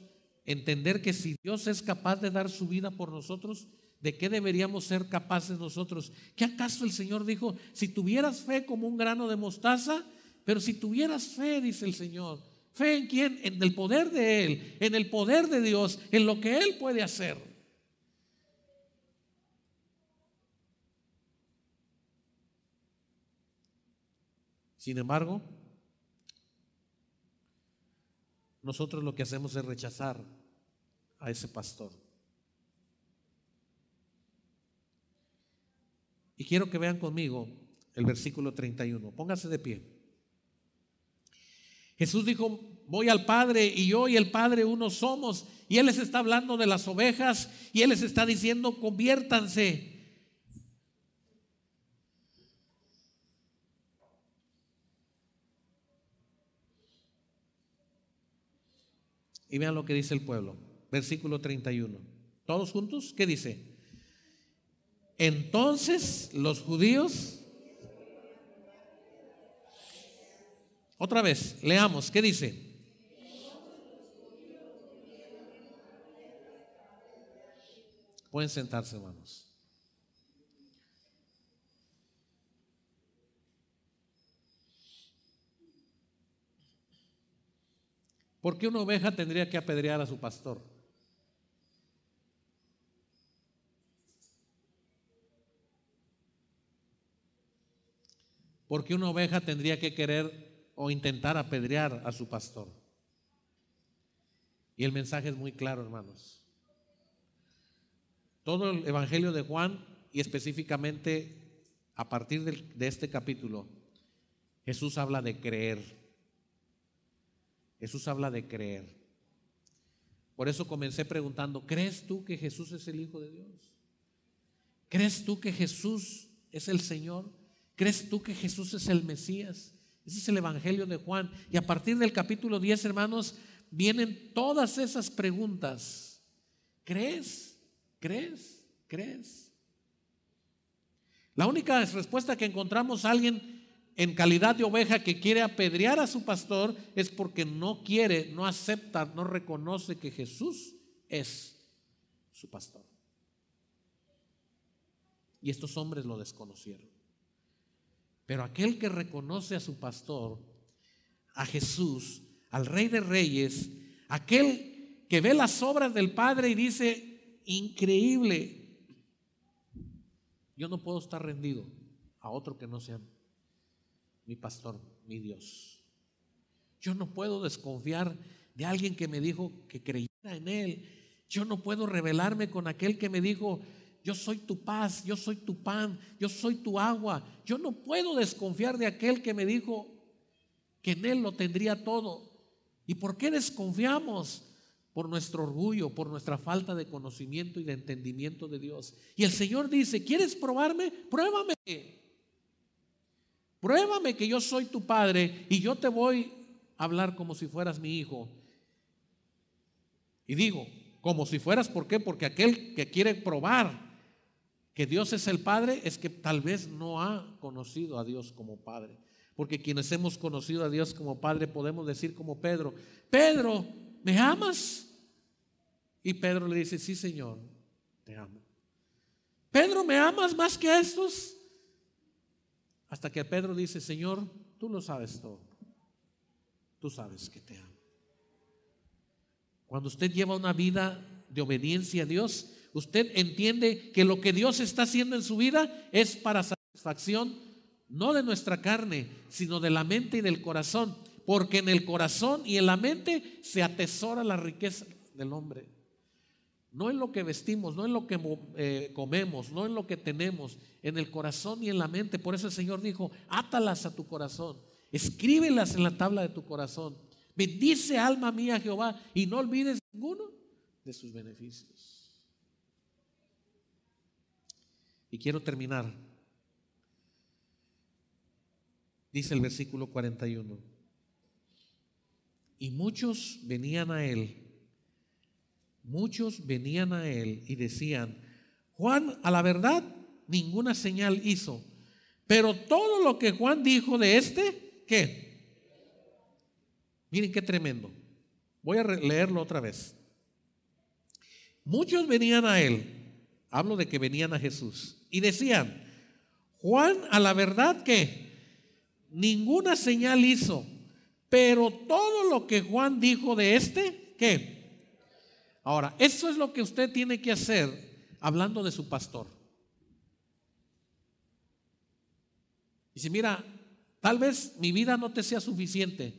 Speaker 2: entender que si Dios es capaz de dar su vida por nosotros, ¿de qué deberíamos ser capaces nosotros? ¿Qué acaso el Señor dijo: si tuvieras fe como un grano de mostaza? Pero si tuvieras fe, dice el Señor, ¿fe en quién? En el poder de Él, en el poder de Dios, en lo que Él puede hacer. Sin embargo, nosotros lo que hacemos es rechazar a ese pastor. Y quiero que vean conmigo el versículo 31. Póngase de pie. Jesús dijo: voy al Padre y yo y el Padre uno somos. Y Él les está hablando de las ovejas y Él les está diciendo: conviértanse. Y vean lo que dice el pueblo. Versículo 31. ¿Todos juntos? ¿Qué dice? Entonces los judíos, otra vez, leamos, ¿qué dice? Pueden sentarse, hermanos. ¿Por qué una oveja tendría que apedrear a su pastor? ¿Por qué una oveja tendría que querer o intentar apedrear a su pastor? Y el mensaje es muy claro, hermanos. Todo el Evangelio de Juan, y específicamente a partir de este capítulo, Jesús habla de creer. Jesús habla de creer. Por eso comencé preguntando: ¿crees tú que Jesús es el Hijo de Dios? ¿Crees tú que Jesús es el Señor? ¿Crees tú que Jesús es el Mesías? Ese es el Evangelio de Juan. Y a partir del capítulo 10, hermanos, vienen todas esas preguntas. ¿Crees? ¿Crees? ¿Crees? La única respuesta que encontramos a alguien en calidad de oveja que quiere apedrear a su pastor es porque no quiere, no acepta, no reconoce que Jesús es su pastor. Y estos hombres lo desconocieron. Pero aquel que reconoce a su pastor, a Jesús, al Rey de Reyes, aquel que ve las obras del Padre y dice: increíble, yo no puedo estar rendido a otro que no sea mi pastor, mi Dios. Yo no puedo desconfiar de alguien que me dijo que creyera en Él. Yo no puedo rebelarme con aquel que me dijo: yo soy tu paz, yo soy tu pan, yo soy tu agua. Yo no puedo desconfiar de aquel que me dijo que en Él lo tendría todo. ¿Y por qué desconfiamos? Por nuestro orgullo, por nuestra falta de conocimiento y de entendimiento de Dios. Y el Señor dice: ¿quieres probarme? Pruébame. Pruébame que yo soy tu Padre y yo te voy a hablar como si fueras mi hijo. Y digo, como si fueras, ¿por qué? Porque aquel que quiere probar que Dios es el Padre es que tal vez no ha conocido a Dios como Padre. Porque quienes hemos conocido a Dios como Padre podemos decir como Pedro: Pedro, ¿me amas? Y Pedro le dice: sí, Señor, te amo. Pedro, ¿me amas más que estos? Hasta que Pedro dice: Señor, tú lo sabes todo. Tú sabes que te amo. Cuando usted lleva una vida de obediencia a Dios, usted entiende que lo que Dios está haciendo en su vida es para satisfacción no de nuestra carne, sino de la mente y del corazón, porque en el corazón y en la mente se atesora la riqueza del hombre. No en lo que vestimos, no en lo que comemos, no en lo que tenemos, en el corazón y en la mente. Por eso el Señor dijo: átalas a tu corazón, escríbelas en la tabla de tu corazón. Bendice, alma mía, a Jehová, y no olvides ninguno de sus beneficios. Y quiero terminar. Dice el versículo 41: y muchos venían a él y decían: Juan, a la verdad, ninguna señal hizo, pero todo lo que Juan dijo de este, ¿qué? Miren qué tremendo. Voy a leerlo otra vez. Muchos venían a él, hablo de que venían a Jesús, y decían: Juan, a la verdad, ¿qué? Ninguna señal hizo, pero todo lo que Juan dijo de este, ¿qué? Ahora, eso es lo que usted tiene que hacer hablando de su pastor. Dice: mira, tal vez mi vida no te sea suficiente,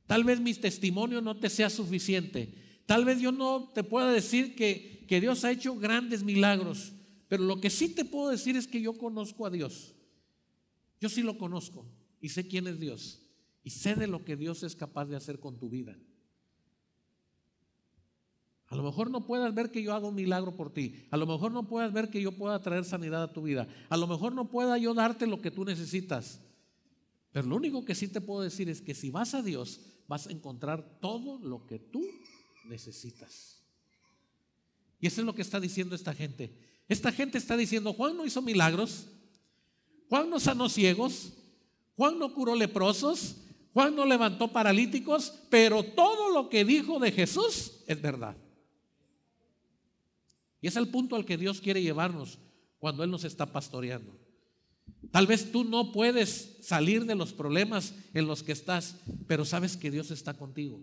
Speaker 2: Tal vez mi testimonio no te sea suficiente. Tal vez yo no te pueda decir que Dios ha hecho grandes milagros, pero lo que sí te puedo decir es que yo conozco a Dios. Yo sí lo conozco y sé quién es Dios y sé de lo que Dios es capaz de hacer con tu vida. A lo mejor no puedas ver que yo hago un milagro por ti. A lo mejor no puedas ver que yo pueda traer sanidad a tu vida. A lo mejor no pueda yo darte lo que tú necesitas. Pero lo único que sí te puedo decir es que si vas a Dios, vas a encontrar todo lo que tú necesitas. Y eso es lo que está diciendo esta gente. Esta gente está diciendo: Juan no hizo milagros, Juan no sanó ciegos, Juan no curó leprosos, Juan no levantó paralíticos, pero todo lo que dijo de Jesús es verdad. Y es el punto al que Dios quiere llevarnos cuando Él nos está pastoreando. Tal vez tú no puedes salir de los problemas en los que estás, pero sabes que Dios está contigo.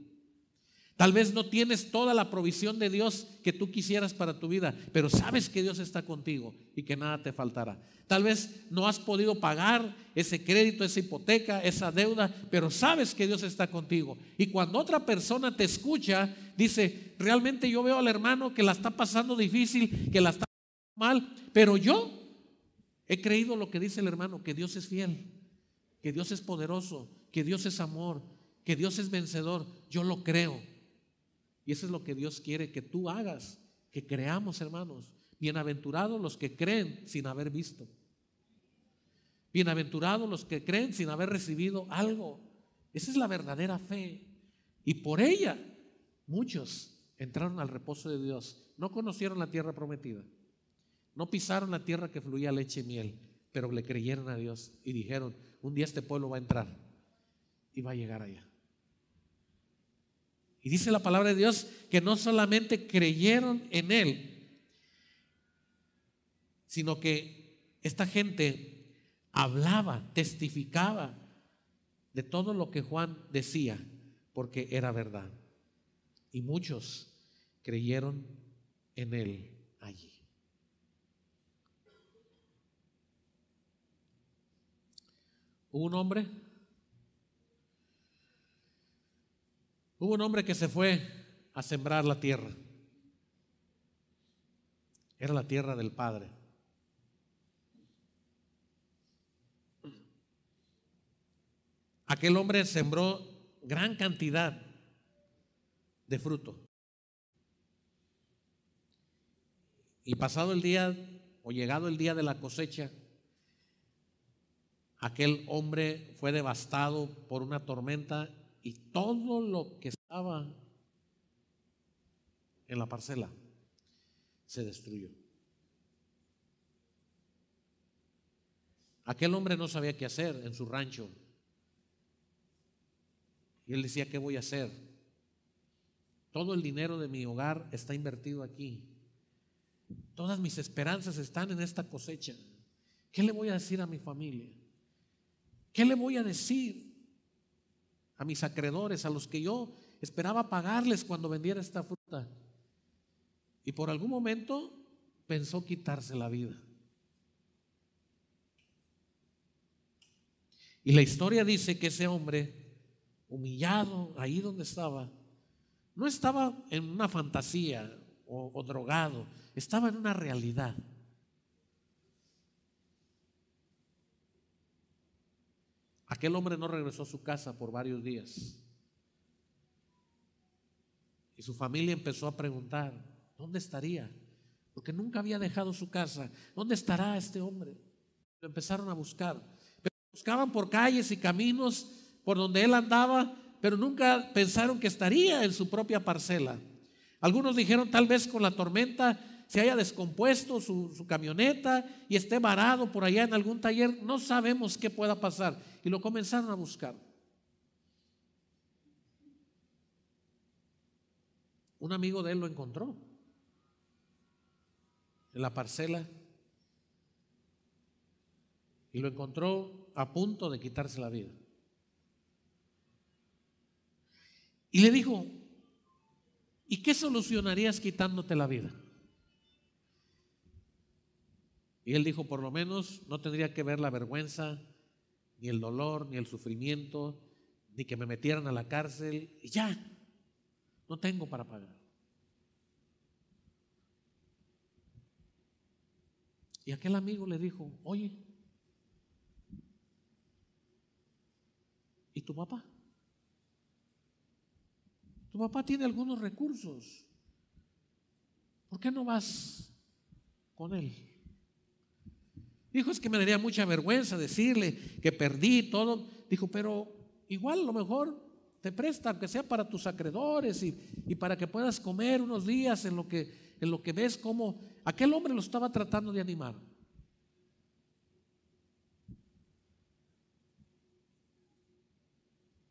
Speaker 2: Tal vez no tienes toda la provisión de Dios que tú quisieras para tu vida, pero sabes que Dios está contigo y que nada te faltará. Tal vez no has podido pagar ese crédito, esa hipoteca, esa deuda, pero sabes que Dios está contigo. Y cuando otra persona te escucha, dice: realmente yo veo al hermano que la está pasando difícil, que la está pasando mal, pero yo he creído lo que dice el hermano, que Dios es fiel, que Dios es poderoso, que Dios es amor, que Dios es vencedor. Yo lo creo. Y eso es lo que Dios quiere que tú hagas, que creamos, hermanos. Bienaventurados los que creen sin haber visto. Bienaventurados los que creen sin haber recibido algo. Esa es la verdadera fe. Y por ella muchos entraron al reposo de Dios. No conocieron la tierra prometida. No pisaron la tierra que fluía leche y miel, pero le creyeron a Dios y dijeron: un día este pueblo va a entrar y va a llegar allá. Y dice la palabra de Dios que no solamente creyeron en Él, sino que esta gente hablaba, testificaba de todo lo que Juan decía, porque era verdad. Y muchos creyeron en Él allí. Hubo un hombre que se fue a sembrar la tierra. Era la tierra del Padre. Aquel hombre sembró gran cantidad de fruto. Y pasado el día, o llegado el día de la cosecha, aquel hombre fue devastado por una tormenta y todo lo que estaba en la parcela se destruyó. Aquel hombre no sabía qué hacer en su rancho. Y él decía: ¿qué voy a hacer? Todo el dinero de mi hogar está invertido aquí. Todas mis esperanzas están en esta cosecha. ¿Qué le voy a decir a mi familia? ¿Qué le voy a decir a mis acreedores, a los que yo esperaba pagarles cuando vendiera esta fruta? Y por algún momento pensó quitarse la vida. Y la historia dice que ese hombre, humillado ahí donde estaba, no estaba en una fantasía o drogado, estaba en una realidad. Aquel hombre no regresó a su casa por varios días. Y su familia empezó a preguntar: ¿dónde estaría? Porque nunca había dejado su casa. ¿Dónde estará este hombre? Lo empezaron a buscar. Pero buscaban por calles y caminos por donde él andaba, pero nunca pensaron que estaría en su propia parcela. Algunos dijeron: tal vez con la tormenta se haya descompuesto su camioneta y esté varado por allá en algún taller. No sabemos qué pueda pasar. Y lo comenzaron a buscar. Un amigo de él lo encontró en la parcela y lo encontró a punto de quitarse la vida. Y le dijo: ¿y qué solucionarías quitándote la vida? Y él dijo: por lo menos no tendría que ver la vergüenza, ni el dolor, ni el sufrimiento, ni que me metieran a la cárcel y ya, no tengo para pagar. Y aquel amigo le dijo, oye, ¿y tu papá? Tu papá tiene algunos recursos. ¿Por qué no vas con él? Dijo, es que me daría mucha vergüenza decirle que perdí todo. Dijo, pero igual a lo mejor te presta, aunque sea para tus acreedores y para que puedas comer unos días en lo que ves cómo aquel hombre lo estaba tratando de animar.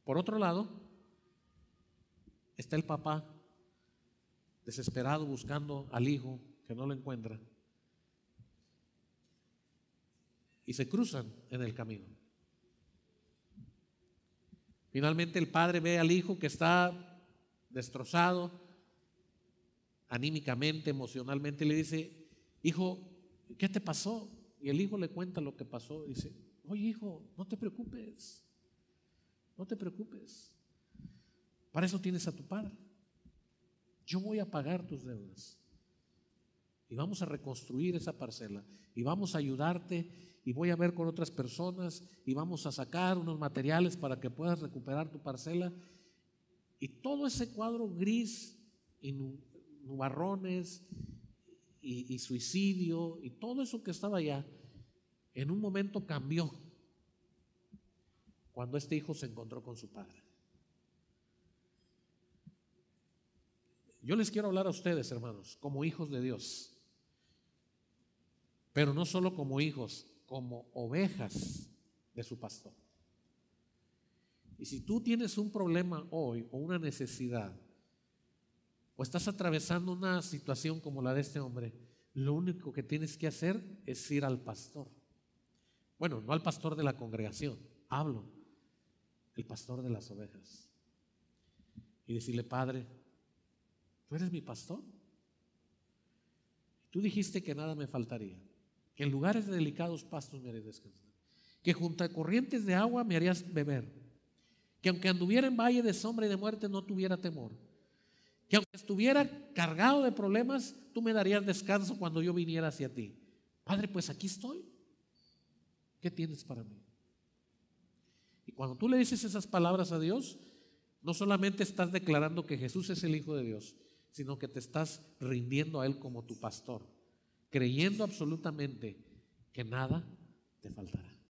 Speaker 2: Por otro lado, está el papá desesperado buscando al hijo que no lo encuentra. Y se cruzan en el camino. Finalmente el padre ve al hijo que está destrozado anímicamente, emocionalmente, y le dice, hijo, ¿qué te pasó? Y el hijo le cuenta lo que pasó. Y dice, oye hijo, no te preocupes, no te preocupes. Para eso tienes a tu padre. Yo voy a pagar tus deudas. Y vamos a reconstruir esa parcela. Y vamos a ayudarte. Y voy a ver con otras personas. Y vamos a sacar unos materiales para que puedas recuperar tu parcela. Y todo ese cuadro gris y nubarrones y suicidio y todo eso que estaba allá, en un momento cambió cuando este hijo se encontró con su padre. Yo les quiero hablar a ustedes, hermanos, como hijos de Dios, pero no solo como hijos, como ovejas de su pastor. Y si tú tienes un problema hoy o una necesidad, o estás atravesando una situación como la de este hombre, lo único que tienes que hacer es ir al pastor. Bueno, no al pastor de la congregación, hablo, el pastor de las ovejas. Y decirle, Padre, ¿tú eres mi pastor? Tú dijiste que nada me faltaría, que en lugares de delicados pastos me harías descansar, que junto a corrientes de agua me harías beber, que aunque anduviera en valle de sombra y de muerte no tuviera temor, que aunque estuviera cargado de problemas, tú me darías descanso cuando yo viniera hacia ti. Padre, pues aquí estoy. ¿Qué tienes para mí? Y cuando tú le dices esas palabras a Dios, no solamente estás declarando que Jesús es el Hijo de Dios, sino que te estás rindiendo a Él como tu pastor, creyendo absolutamente que nada te faltará.